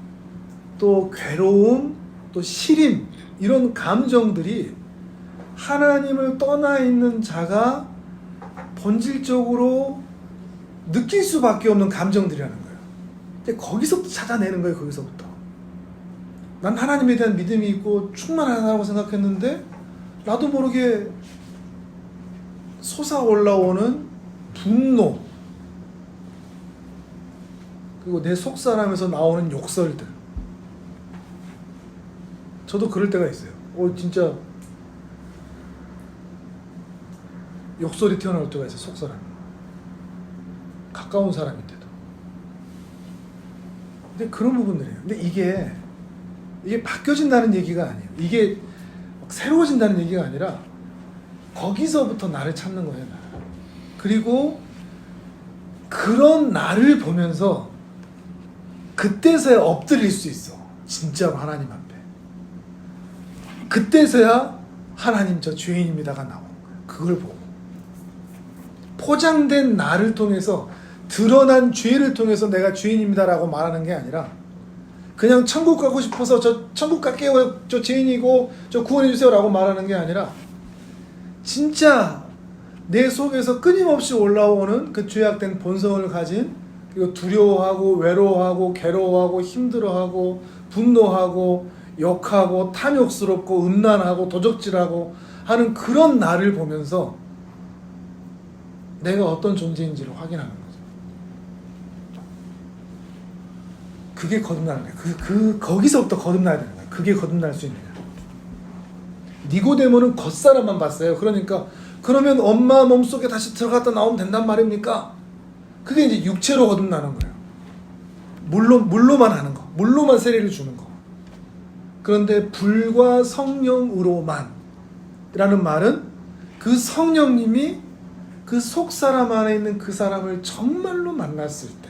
또 괴로움, 또 시림 이런 감정들이 하나님을 떠나 있는 자가 본질적으로 느낄 수밖에 없는 감정들이라는 거예요. 근데 거기서부터 찾아내는 거예요. 거기서부터. 난 하나님에 대한 믿음이 있고 충만하다고 생각했는데 나도 모르게 솟아올라오는 분노 그리고 내 속사람에서 나오는 욕설들. 저도 그럴 때가 있어요. 진짜 욕설이 튀어나올 때가 있어요. 속사람. 가까운 사람인데도. 근데 그런 부분들이에요. 근데 이게 바뀌어진다는 얘기가 아니에요. 이게 새로워진다는 얘기가 아니라 거기서부터 나를 찾는 거예요. 나를. 그리고 그런 나를 보면서 그때서야 엎드릴 수 있어. 진짜로 하나님 앞에. 그때서야 하나님 저 죄인입니다가 나오는 거예요. 그걸 보고. 포장된 나를 통해서 드러난 죄를 통해서 내가 죄인입니다라고 말하는 게 아니라 그냥 천국 가고 싶어서 저 천국 갈게요. 저 죄인이고 저 구원해 주세요라고 말하는 게 아니라 진짜 내 속에서 끊임없이 올라오는 그 죄악된 본성을 가진 그리고 두려워하고 외로워하고 괴로워하고 힘들어하고 분노하고 욕하고 탐욕스럽고 음란하고 도적질하고 하는 그런 나를 보면서 내가 어떤 존재인지를 확인하는 거죠. 그게 거듭나는 거예요. 거기서부터 거듭나야 되는 거예요. 그게 거듭날 수 있느냐. 니고데모는 겉사람만 봤어요. 그러면 엄마 몸속에 다시 들어갔다 나오면 된단 말입니까? 그게 이제 육체로 거듭나는 거예요. 물로만 하는 거. 물로만 세례를 주는 거. 그런데 불과 성령으로만 라는 말은 그 성령님이 그 속사람 안에 있는 그 사람을 정말로 만났을 때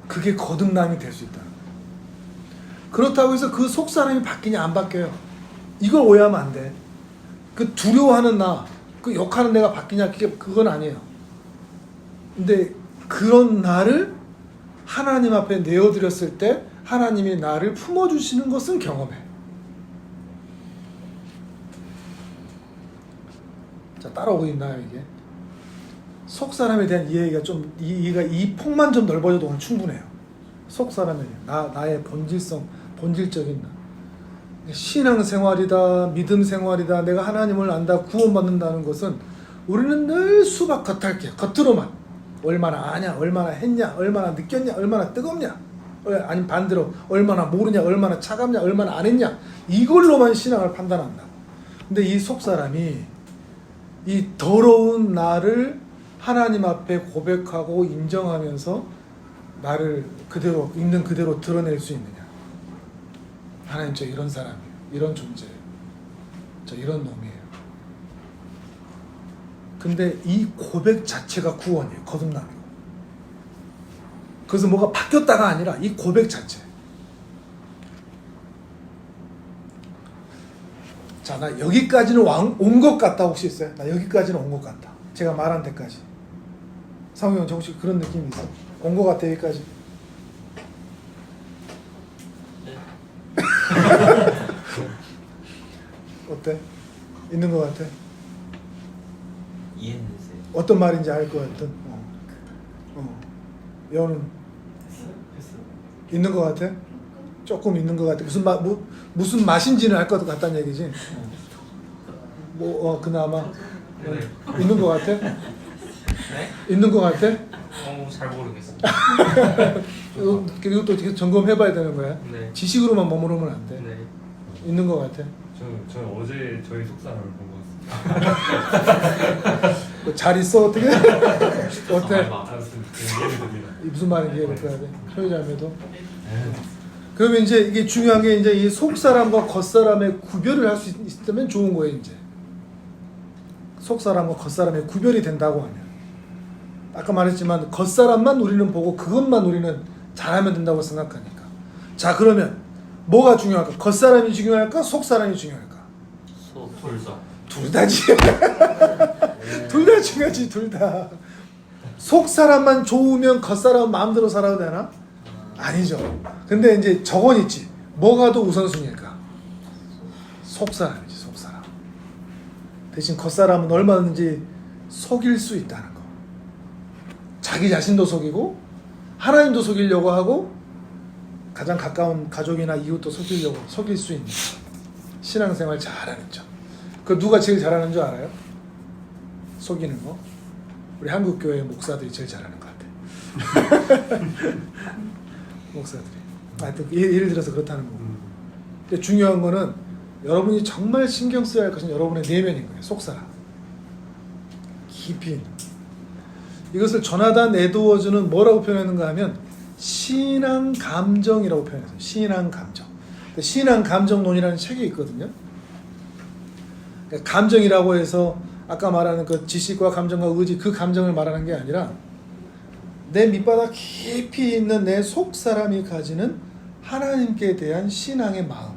그게 거듭남이 될 수 있다는 거예요. 그렇다고 해서 그 속사람이 바뀌냐 안 바뀌어요. 이걸 오해하면 안 돼. 그 두려워하는 나, 그 욕하는 내가 바뀌냐 그건 아니에요. 근데 그런 나를 하나님 앞에 내어드렸을 때 하나님이 나를 품어주시는 것은 경험해. 자, 따라오고 있나요 이게? 속사람에 대한 이해가 이 폭만 좀 넓어져도 오늘 충분해요. 속사람에 대한 나의 본질적인 나. 신앙생활이다, 믿음 생활이다, 내가 하나님을 안다, 구원받는다는 것은 우리는 늘 수박 겉핥기, 겉으로만 얼마나 아냐, 얼마나 했냐, 얼마나 느꼈냐, 얼마나 뜨겁냐, 아니면 반대로 얼마나 모르냐, 얼마나 차갑냐, 얼마나 안 했냐, 이걸로만 신앙을 판단한다. 근데 이 속사람이 이 더러운 나를 하나님 앞에 고백하고 인정하면서 나를 그대로 있는 그대로 드러낼 수 있느냐. 하나님 저 이런 사람이에요. 이런 존재예요. 저 이런 놈이에요. 근데 이 고백 자체가 구원이에요. 거듭남이고. 그래서 뭐가 바뀌었다가 아니라 이 고백 자체. 자, 나 여기까지는 온 것 같다 혹시 있어요? 나 여기까지는 온 것 같다. 제가 말한 데까지. 상우 형, 혹시 그런 느낌이 있어? 온 것 같아 여기까지. 네. 어때? 있는 것 같아? 이해했어요. 어떤 말인지 알 것 같은. 여는 했어. 있는 것 같아? 조금 있는 것 같아. 무슨 맛인지는 알 것 같다는 얘기지. 그나마 네. 있는 것 같아? 네? 있는 것 같아? 잘 모르겠습니다. 그리고 또 계속 점검해봐야 되는 거야. 네. 지식으로만 머무르면 안 돼. 네. 있는 것 같아. 저는 어제 저희 속사람을 본 것 같습니다. 잘 있어 어떻게? 어때? 알았습니다. 이해를 됩니다. 무슨 말인지 이해를 해야 돼. 편의점에도. 그러면 이제 이게 중요한 게 이제 이 속 사람과 겉 사람의 구별을 할 수 있다면 좋은 거예요 이제. 속 사람과 겉 사람의 구별이 된다고 하면. 아까 말했지만 겉 사람만 우리는 보고 그것만 우리는 잘하면 된다고 생각하니까. 자 그러면 뭐가 중요할까? 겉 사람이 중요할까? 속 사람이 중요할까? 돌사. 둘 다지. 둘 다 중요하지 둘 다. 속 사람만 좋으면 겉 사람은 마음대로 살아도 되나? 아니죠. 근데 이제 저건 있지. 뭐가 더 우선순위일까? 속 사람이지 속 사람. 대신 겉 사람은 얼마든지 속일 수 있다는 거. 자기 자신도 속이고 하나님도 속이려고 하고 가장 가까운 가족이나 이웃도 속일 수 있는 신앙생활 잘하는 점. 그 누가 제일 잘하는 줄 알아요? 속이는 거. 우리 한국교회 목사들이 제일 잘하는 것 같아. 목사들이. 하여튼 예를 들어서 그렇다는 거고. 근데 중요한 거는 여러분이 정말 신경 써야 할 것은 여러분의 내면인 거예요. 속사람. 깊이 있는. 이것을 조나단 에드워즈는 뭐라고 표현했는가 하면 신앙 감정이라고 표현했어요. 신앙 감정. 신앙 감정론이라는 책이 있거든요. 그러니까 감정이라고 해서 아까 말하는 그 지식과 감정과 의지 그 감정을 말하는 게 아니라 내 밑바닥 깊이 있는 내 속사람이 가지는 하나님께 대한 신앙의 마음.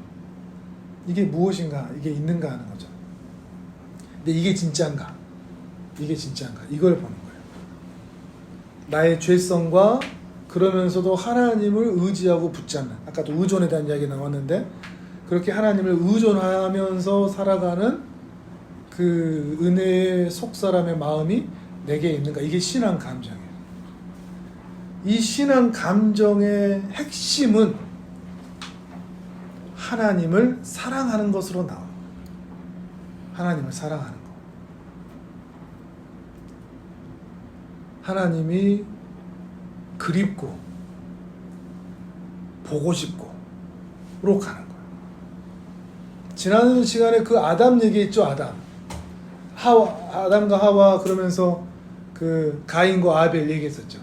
이게 무엇인가? 이게 있는가 하는 거죠. 근데 이게 진짜인가? 이게 진짜인가? 이걸 보는 거예요. 나의 죄성과 그러면서도 하나님을 의지하고 붙잡는, 아까도 의존에 대한 이야기 나왔는데 그렇게 하나님을 의존하면서 살아가는 그 은혜의 속사람의 마음이 내게 있는가? 이게 신앙 감정이에요. 이 신앙 감정의 핵심은 하나님을 사랑하는 것으로 나와요. 하나님을 사랑하는 것. 하나님이 그립고 보고 싶고로 가는 거예요. 지난 시간에 그 아담 얘기했죠. 아담과 하와 그러면서 그 가인과 아벨 얘기했었죠.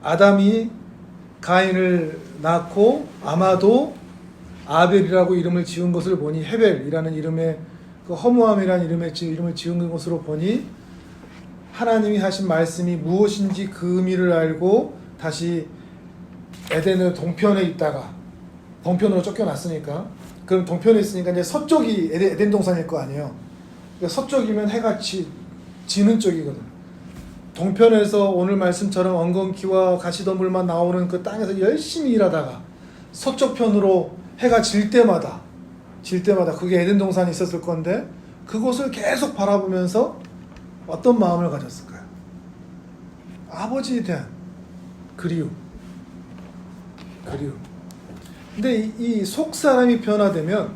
아담이 가인을 낳고 아마도 아벨이라고 이름을 지은 것을 보니 헤벨이라는 이름의 그 허무함이라는 이름을 지은 것으로 보니 하나님이 하신 말씀이 무엇인지 그 의미를 알고 다시 에덴의 동편에 있다가 동편으로 쫓겨났으니까 그럼 동편에 있으니까 이제 서쪽이 에덴 동산일 거 아니에요. 그러니까 서쪽이면 해가 지는 쪽이거든. 동편에서 오늘 말씀처럼 엉겅퀴와 가시덤불만 나오는 그 땅에서 열심히 일하다가 서쪽 편으로 해가 질 때마다 그게 에덴 동산이 있었을 건데 그곳을 계속 바라보면서 어떤 마음을 가졌을까요? 아버지에 대한 그리움. 근데 이 속사람이 변화되면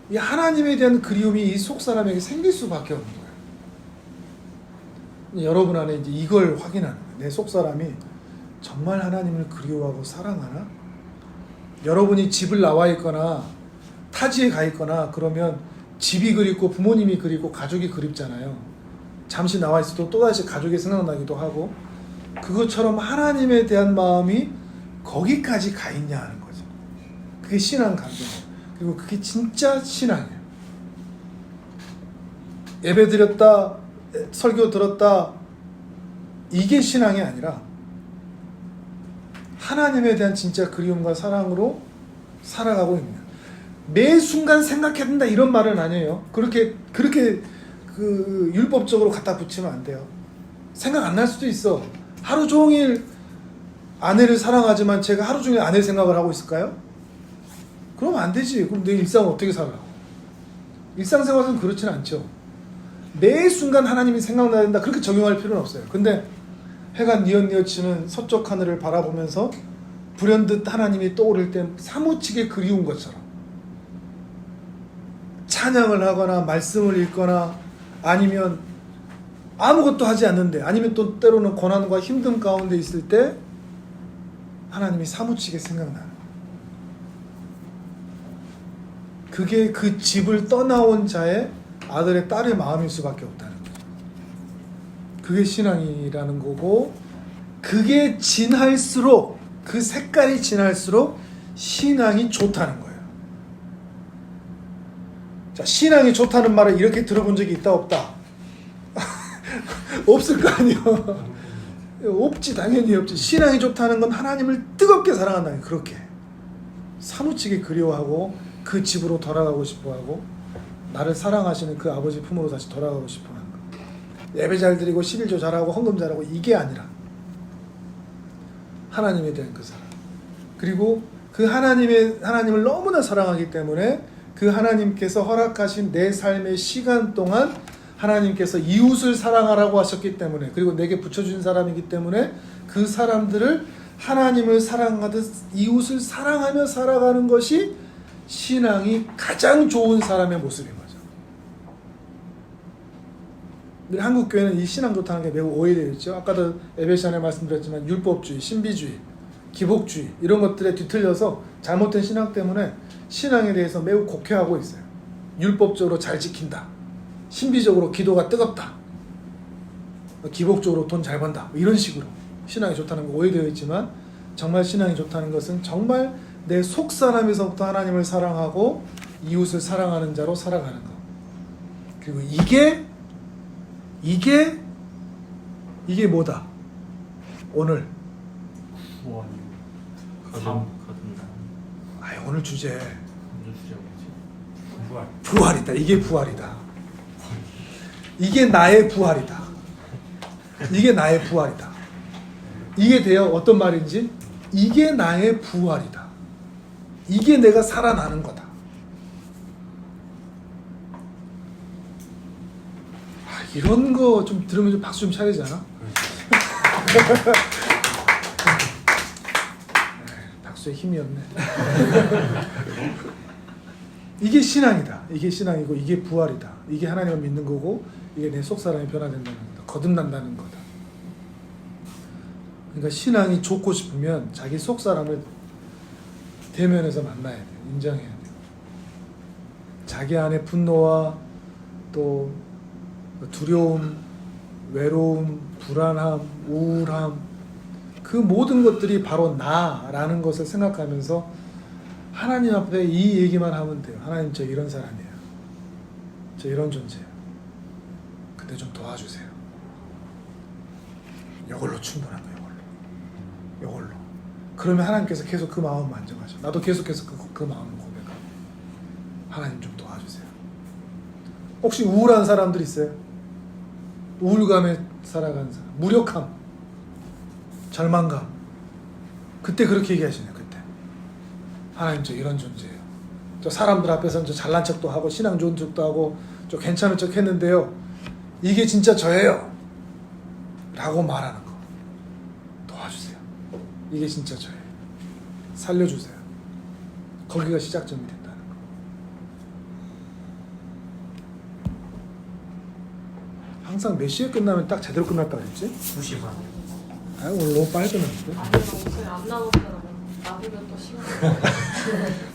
이 하나님에 대한 그리움이 이 속사람에게 생길 수밖에 없는 거예요. 여러분 안에 이제 이걸 확인하는 거예요. 내 속사람이 정말 하나님을 그리워하고 사랑하나? 여러분이 집을 나와 있거나 타지에 가 있거나 그러면 집이 그립고 부모님이 그립고 가족이 그립잖아요. 잠시 나와 있어도 또다시 가족이 생각나기도 하고 그것처럼 하나님에 대한 마음이 거기까지 가 있냐 하는 거죠. 그게 신앙 감정이에요. 그리고 그게 진짜 신앙이에요. 예배 드렸다, 설교 들었다 이게 신앙이 아니라 하나님에 대한 진짜 그리움과 사랑으로 살아가고 있는 거예요. 매 순간 생각해야 된다 이런 말은 아니에요. 그렇게 그 율법적으로 갖다 붙이면 안 돼요. 생각 안 날 수도 있어. 하루 종일 아내를 사랑하지만 제가 하루 종일 아내 생각을 하고 있을까요? 그러면 안 되지. 그럼 내 일상을 어떻게 살아? 일상생활에서는 그렇지는 않죠. 매 순간 하나님이 생각나야 된다. 그렇게 적용할 필요는 없어요. 근데 해가 뉘엿뉘엿치는 서쪽 하늘을 바라보면서 불현듯 하나님이 떠오를 때 사무치게 그리운 것처럼 찬양을 하거나 말씀을 읽거나 아니면 아무것도 하지 않는데 아니면 또 때로는 고난과 힘듦 가운데 있을 때 하나님이 사무치게 생각나요. 그게 그 집을 떠나온 자의 아들의 딸의 마음일 수밖에 없다는 거죠. 그게 신앙이라는 거고, 그게 진할수록, 그 색깔이 진할수록 신앙이 좋다는 거예요. 자, 신앙이 좋다는 말을 이렇게 들어본 적이 있다 없다? 없을 거 아니에요. 없지, 당연히 없지. 신앙이 좋다는 건 하나님을 뜨겁게 사랑한다는 거예요. 그렇게 사무치게 그리워하고 그 집으로 돌아가고 싶어하고 나를 사랑하시는 그 아버지 품으로 다시 돌아가고 싶어하는 거. 예배 잘 드리고 11조 잘하고 헌금 잘하고 이게 아니라 하나님에 대한 그 사랑, 그리고 그 하나님을 너무나 사랑하기 때문에 그 하나님께서 허락하신 내 삶의 시간 동안 하나님께서 이웃을 사랑하라고 하셨기 때문에, 그리고 내게 붙여준 사람이기 때문에 그 사람들을 하나님을 사랑하듯 이웃을 사랑하며 살아가는 것이 신앙이 가장 좋은 사람의 모습인 거죠. 근데 한국 교회는 이 신앙 좋다는 게 매우 오해되어 있죠. 아까도 예배 시간에 말씀드렸지만 율법주의, 신비주의, 기복주의 이런 것들에 뒤틀려서 잘못된 신앙 때문에 신앙에 대해서 매우 곡해하고 있어요. 율법적으로 잘 지킨다, 신비적으로 기도가 뜨겁다, 기복적으로 돈 잘 번다, 이런 식으로 신앙이 좋다는 거 오해되어 있지만, 정말 신앙이 좋다는 것은 정말 내 속사람에서부터 하나님을 사랑하고 이웃을 사랑하는 자로 살아가는 것. 그리고 이게 뭐다? 오늘 뭐 거듭나. 오늘 주제 오늘 주제 뭐지? 부활. 부활이다. 이게 부활이다. 이게 나의 부활이다. 이게 나의 부활이다. 이게 돼요. 어떤 말인지? 이게 나의 부활이다. 이게 내가 살아나는 거다. 이런 거 좀 들으면 좀 박수 좀 차리지 않아? 박수에 힘이 없네. 이게 신앙이다. 이게 신앙이고 이게 부활이다. 이게 하나님을 믿는 거고 이게 내 속사람이 변화된다는 거다. 거듭난다는 거다. 그러니까 신앙이 좋고 싶으면 자기 속사람을 대면해서 만나야 돼요. 인정해야 돼요. 자기 안에 분노와 또 두려움, 외로움, 불안함, 우울함, 그 모든 것들이 바로 나라는 것을 생각하면서 하나님 앞에 이 얘기만 하면 돼요. 하나님, 저 이런 사람이에요. 저 이런 존재예요. 근데 좀 도와주세요. 이걸로 충분한 거예요. 이걸로. 그러면 하나님께서 계속 그 마음을 만져가죠. 나도 계속해서 그 마음을 고백하고, 하나님 좀 도와주세요. 혹시 우울한 사람들 있어요? 우울감에 살아가는 사람, 무력함, 절망감. 그때 그렇게 얘기하시네요. 그때 하나님, 저 이런 존재예요. 저 사람들 앞에서는 저 잘난 척도 하고 신앙 좋은 척도 하고 저 괜찮은 척 했는데요, 이게 진짜 저예요 라고 말하는 거. 도와주세요. 이게 진짜 저예요. 살려주세요. 거기가 시작점이 된다는 거. 항상 몇 시에 끝나면 딱 제대로 끝났다 그랬지? 2시 반. 오늘 너무 빨리 끝났는데? 아니 목소리 안 나오더라고. 나보면 또 시간.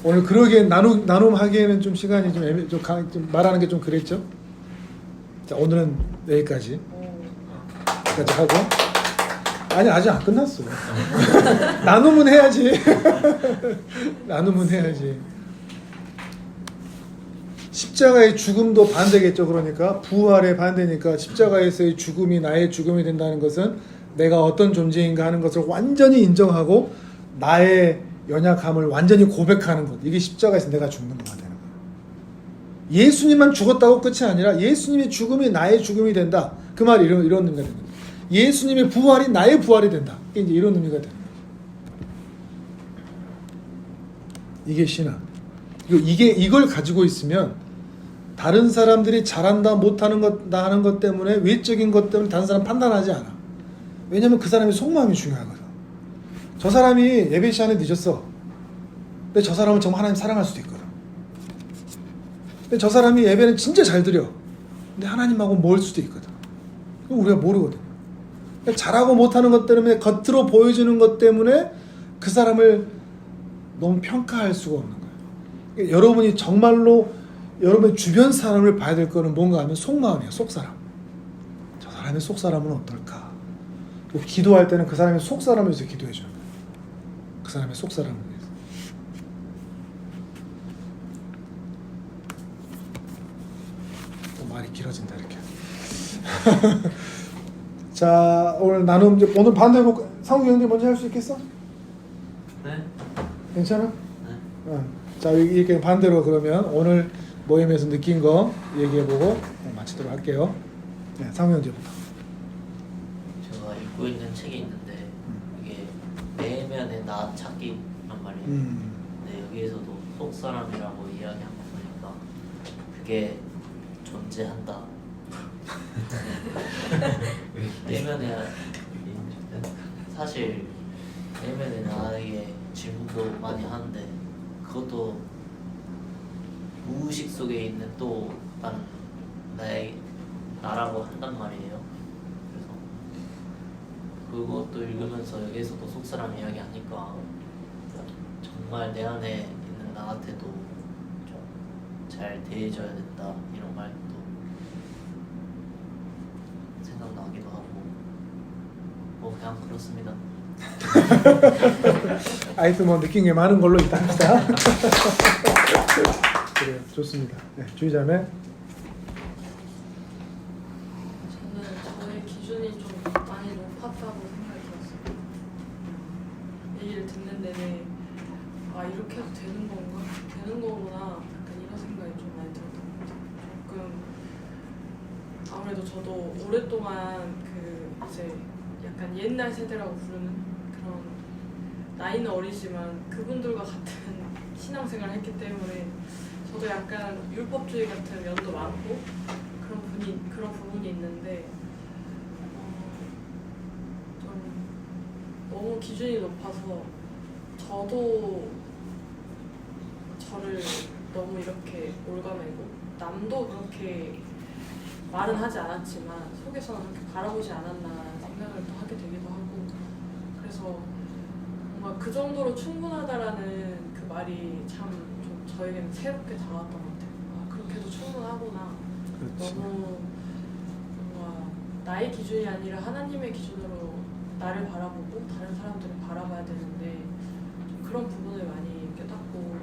오늘 그러기에 나눔하기에는 좀 시간이 좀 말하는 게 좀 그랬죠? 자, 오늘은 여기까지. 여기까지 하고. 아니, 아직 안 끝났어. 나눔은 해야지. 나눔은 해야지. 십자가의 죽음도 반대겠죠. 그러니까 부활의 반대니까 십자가에서의 죽음이 나의 죽음이 된다는 것은 내가 어떤 존재인가 하는 것을 완전히 인정하고 나의 연약함을 완전히 고백하는 것. 이게 십자가에서 내가 죽는 거가 되는 거예요. 예수님만 죽었다고 끝이 아니라 예수님의 죽음이 나의 죽음이 된다. 그 말이 이런 의미가 되는 거예요. 예수님의 부활이 나의 부활이 된다. 이게 이제 이런 의미가 되는 거예요. 이게 신앙. 이걸 가지고 있으면 다른 사람들이 잘한다 못하는 것 나 하는 것 때문에 외적인 것 때문에 다른 사람 판단하지 않아. 왜냐면 그 사람의 속마음이 중요하거든. 저 사람이 예배 시간에 늦었어. 근데 저 사람은 정말 하나님 사랑할 수도 있거든. 근데 저 사람이 예배는 진짜 잘 드려. 근데 하나님하고 멀 수도 있거든. 그거 우리가 모르거든. 잘하고 못하는 것 때문에 겉으로 보여주는 것 때문에 그 사람을 너무 평가할 수가 없는 거예요. 여러분이 정말로 여러분의 주변 사람을 봐야 될 거는 뭔가 하면 속마음이에요. 속사람. 저 사람의 속사람은 어떨까? 그리고 기도할 때는 그 사람의 속사람을 위해서 기도해 주는 거예요. 그 사람의 속사람을 위해서. 또 말이 길어진다 이렇게. 자, 오늘 나눔 오늘 반대로 상우 형님 먼저 할 수 있겠어? 네? 괜찮아? 네. 자, 이렇게 반대로 그러면 오늘 모임에서 느낀 거 얘기해보고 마치도록 할게요. 네, 상우 형제부터. 제가 읽고 있는 책이 있는데 이게 내면의 나 찾기란 말이에요. 근데 여기에서도 속사람이라고 이야기한 거 보니까 그게 존재한다. 내면에 사실 내면에 나에게 질문도 많이 하는데 그것도 무의식 속에 있는 또 다른 나라고 한단 말이에요. 그래서 그것도 읽으면서 여기에서도 속사람 이야기 하니까 정말 내 안에 있는 나한테도 좀 잘 대해줘야 된다 이런 말도 생각나기도 하고 뭐 그냥 그렇습니다. 하여튼 뭐 느낀 게 많은 걸로 일단 합시다. 그래요, 좋습니다. 네, 주의자매. 저는 저의 기준이 좀 많이 높았다고 생각이 들었어요. 얘기를 듣는 내내 아 이렇게 해도 되는 건가? 되는 거구나. 약간 이런 생각이 좀 많이 들었던 것 같아요. 조금 아무래도 저도 오랫동안 그 이제 약간 옛날 세대라고 부르는 그런 나이는 어리지만 그분들과 같은 신앙생활을 했기 때문에 저도 약간 율법주의 같은 면도 많고 그런 부분이 있는데 좀 너무 기준이 높아서 저도 저를 너무 이렇게 올가매고 남도 그렇게 말은 하지 않았지만 속에서는 그렇게 바라보지 않았나 생각을 또 하게 되기도 하고 그래서 뭔가 그 정도로 충분하다라는 그 말이 참 좀 저에게는 새롭게 다가왔던 것 같아요. 아 그렇게도 충분하구나. 그렇지. 너무 뭔가 나의 기준이 아니라 하나님의 기준으로 나를 바라보고 다른 사람들을 바라봐야 되는데 좀 그런 부분을 많이 깨닫고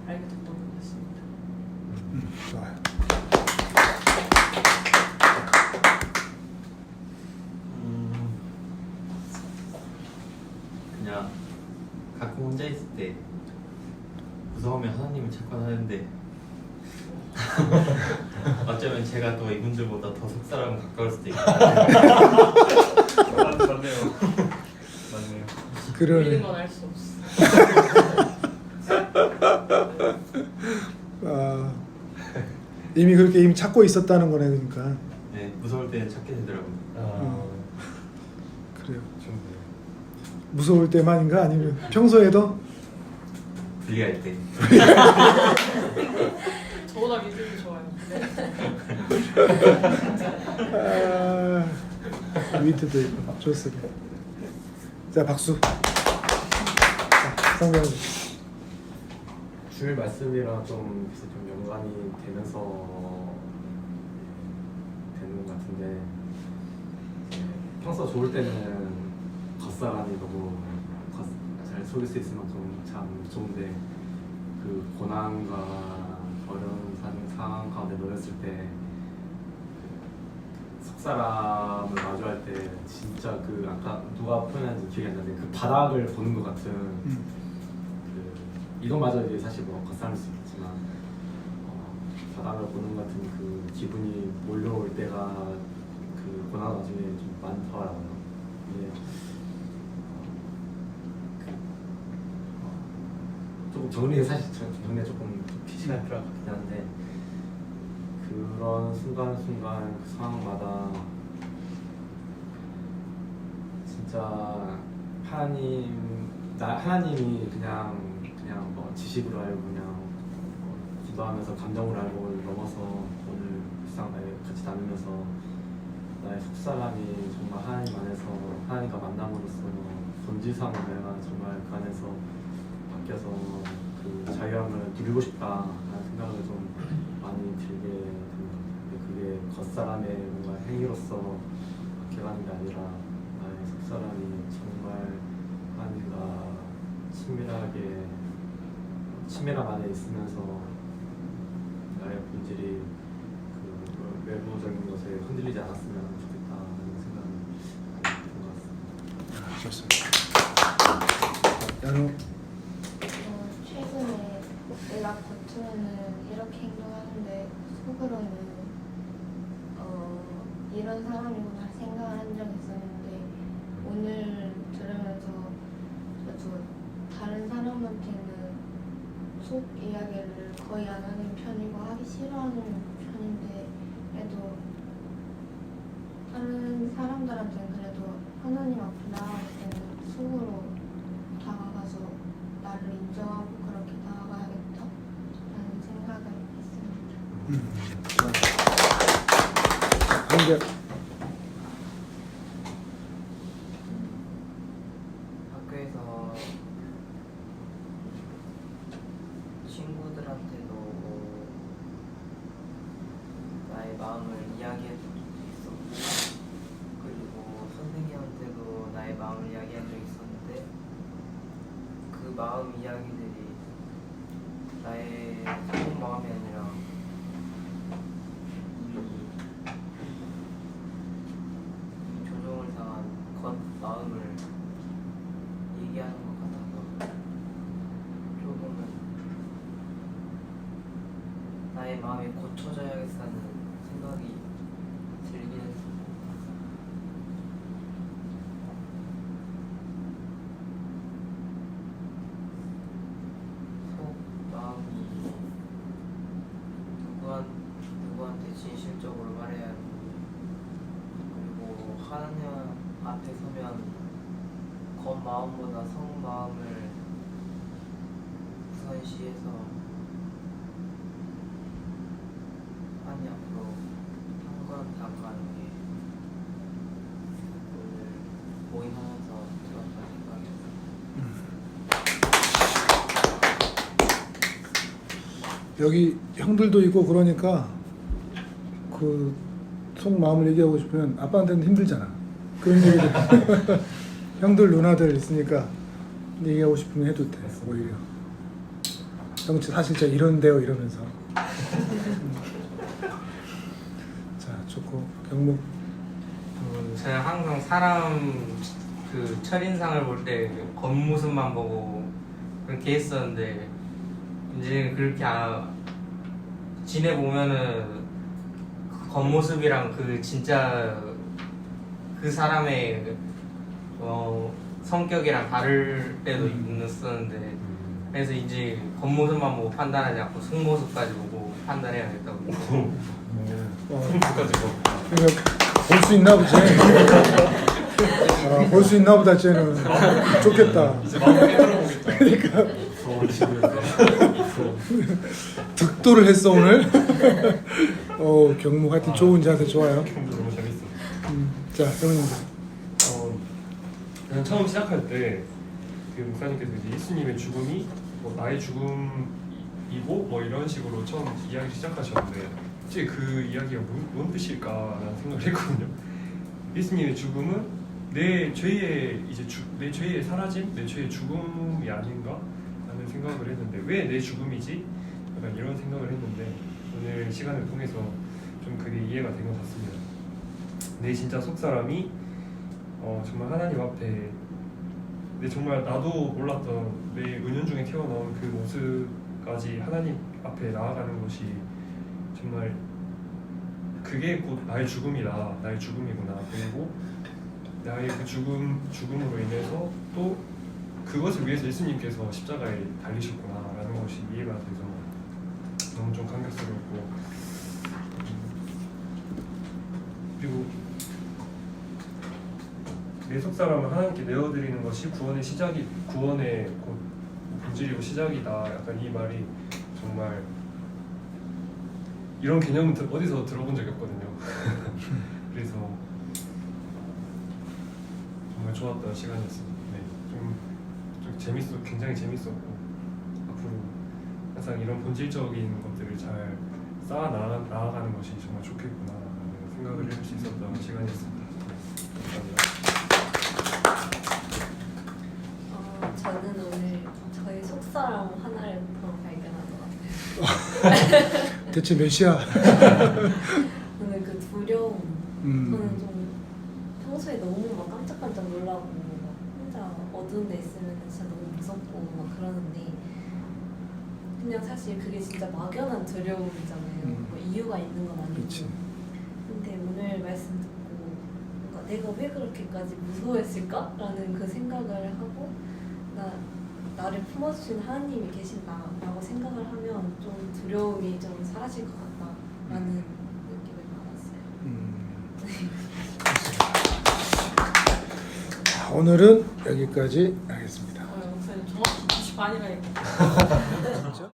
알게 됐던 것 같습니다. 좋아요. 그냥 가끔 혼자 있을 때 무서우면 하나님을 찾곤 하는데 어쩌면 제가 또 이분들보다 더 속사람 가까울 수도 있고 맞네요. 맞네요. 보이는 그러네. 건 알 수 없어. 아, 이미 그렇게 이미 찾고 있었다는 거네, 그러니까. 네, 무서울 때는 찾게 되더라고요. 그래요. 좋네요. 무서울 때만인가 아니면 평소에도? 분리할 때. 저보다 믿음이 좋아요. 네. 아, 위트도 있고 좋습니다. 자, 박수. 자, 성경님. 주일 말씀이랑 좀 연관이 되면서 되는 것 같은데 평소 좋을 때는 겉사람이 너무 잘 속일 수 있을 만큼 참 좋은데 그 고난과 어려운 상황 가운데 놓였을 때 속사람을 마주할 때 진짜 그 아까 누가 표현했는지 기억이 안 나는데 그 바닥을 보는 것 같은 이것마저 이제 사실 뭐 겉사람일 수 있지만 바닥을 보는 것 같은 그 기분이 몰려올 때가 그 고난 와중에 좀 많더라고요. 이게 조금 정리가 사실 정리가 조금 시간이 필요할 것 같긴 한데 그 그런 순간순간 그 상황마다 진짜 하나님이 그냥 뭐 지식으로 알고 그냥 기도하면서 감정으로 알고 넘어서 오늘 일상 같이 나누면서 나의 속사람이 정말 하나님 안에서 하나님과 만남으로써 본질상으로 내가 정말 그 안에서 바뀌어서 그 자유함을 누리고 싶다라는 생각을 좀 많이 들게 됩니다. 근데 그게 겉사람의 뭔가 행위로서 바뀌어가는 게 아니라 나의 속사람이 정말 하나님과 친밀함 안에 있으면서 나의 본질이 그 외부적인 것에 흔들리지 않았으면 좋겠다는 생각을 많이 드는 것 같습니다. 좋습니다. 연우. 최근에 연락 겉으로는 이렇게 행동하는데 속으로는 이런 사람이구나 생각을 한 적이 있었는데 오늘 들으면서 저도 다른 사람한테는 속 이야기를 거의 안 하는 편이고 하기 싫어하는 편인데 그래도 다른 사람들한테는 그래도 하나님 앞에 나아갈 때는 속으로 다가가서 나를 인정하고 그렇게 나아가야겠다라는 생각을 했습니다. 한개 학교에서 친구들한테도 나의 마음을 이야기한 적도 있었고 그리고 선생님한테도 나의 마음을 이야기한 적이 있었는데 그 마음 이야기들이 나의 속 마음이 아니라 이 조종을 당한 겉 마음을 얘기하는 것 같아서 조금은 나의 마음이 고쳐져야겠다는 생각이 들긴 했습니다. 속 마음이 누구한테 진실적으로 말해야 하고 그리고 하나님 앞에 서면 겉마음보다 속마음을 우선시해서 하나님 앞으로 한 건 다가가는 게 오늘 모임하면서 들었던 생각이었어요. 여기 형들도 있고 그러니까 그 속마음을 얘기하고 싶으면 아빠한테는 힘들잖아. 그런 얘기들 형들 누나들 있으니까 얘기하고 싶으면 해도 돼. 오히려 형 사실 제가 이런데요 이러면서. 자 좋고 경목. 저는 항상 사람 그 첫인상을 볼 때 겉모습만 보고 그렇게 했었는데 이제는 그렇게 지내보면은 그 겉모습이랑 그 진짜 그 사람의 성격이랑 다를 때도 있었는데 그래서 이제 겉모습만 보고 판단하지 않고 속모습까지 보고 판단해야겠다고. 그러니까 볼 수 있나 보지. 볼 수 있나 보다 쟤는. 좋겠다. 이제 마음을 깨달아보겠다. 그러니까 득도를 했어 오늘. 경목 하여튼 좋은 자세 좋아요. 너무 재밌어. 자 형님. 그냥 처음 시작할 때 그 목사님께서 이제 예수님의 죽음이 뭐 나의 죽음이고 뭐 이런 식으로 처음 이야기 시작하셨는데 솔직히 그 이야기가 뭔 뜻일까라는 생각을 했거든요. 예수님의 죽음은 내 죄의 내 죄의 사라짐, 내 죄의 죽음이 아닌가라는 생각을 했는데 왜 내 죽음이지? 약간 이런 생각을 했는데 오늘 시간을 통해서 좀 그게 이해가 된 것 같습니다. 내 진짜 속사람이 정말 하나님 앞에 내 정말 나도 몰랐던 내 은연중에 튀어나온 그 모습까지 하나님 앞에 나아가는 것이 정말 그게 곧 나의 죽음이다, 나의 죽음이구나. 그리고 나의 그 죽음으로 인해서 또 그것을 위해서 예수님께서 십자가에 달리셨구나라는 것이 이해가 돼서 너무 좀 감격스럽고 내 속사람을 하나님께 내어드리는 것이 구원의 곧 본질이고 시작이다. 약간 이 말이 정말 이런 개념은 어디서 들어본 적이 없거든요. 그래서 정말 좋았던 시간이었습니다. 네, 좀 굉장히 재밌었고 앞으로 항상 이런 본질적인 것들을 잘 쌓아 나아가는 것이 정말 좋겠구나라는 생각을 해볼 수 있었던 시간이었습니다. 감사합니다. 저는 오늘 저희 속사람 하나를 더 발견한 것 같아요. 대체 몇 시야? 오늘 그 두려움. 음. 저는 좀 평소에 너무 막 깜짝깜짝 놀라고 막 혼자 어두운 데 있으면 진짜 너무 무섭고 막 그러는데 그냥 사실 그게 진짜 막연한 두려움이잖아요. 뭐 이유가 있는 건 아니고. 그렇지. 근데 오늘 말씀 듣고 뭔가 내가 왜 그렇게까지 무서워했을까? 라는 그 생각을 하고 나를 품어주신 하나님이 계신다라고 생각을 하면 좀 두려움이 좀 사라질 것 같다라는 느낌을 받았어요. 오늘은 여기까지 하겠습니다. 저는 정확히 2시 반이라 했거든요. 진짜?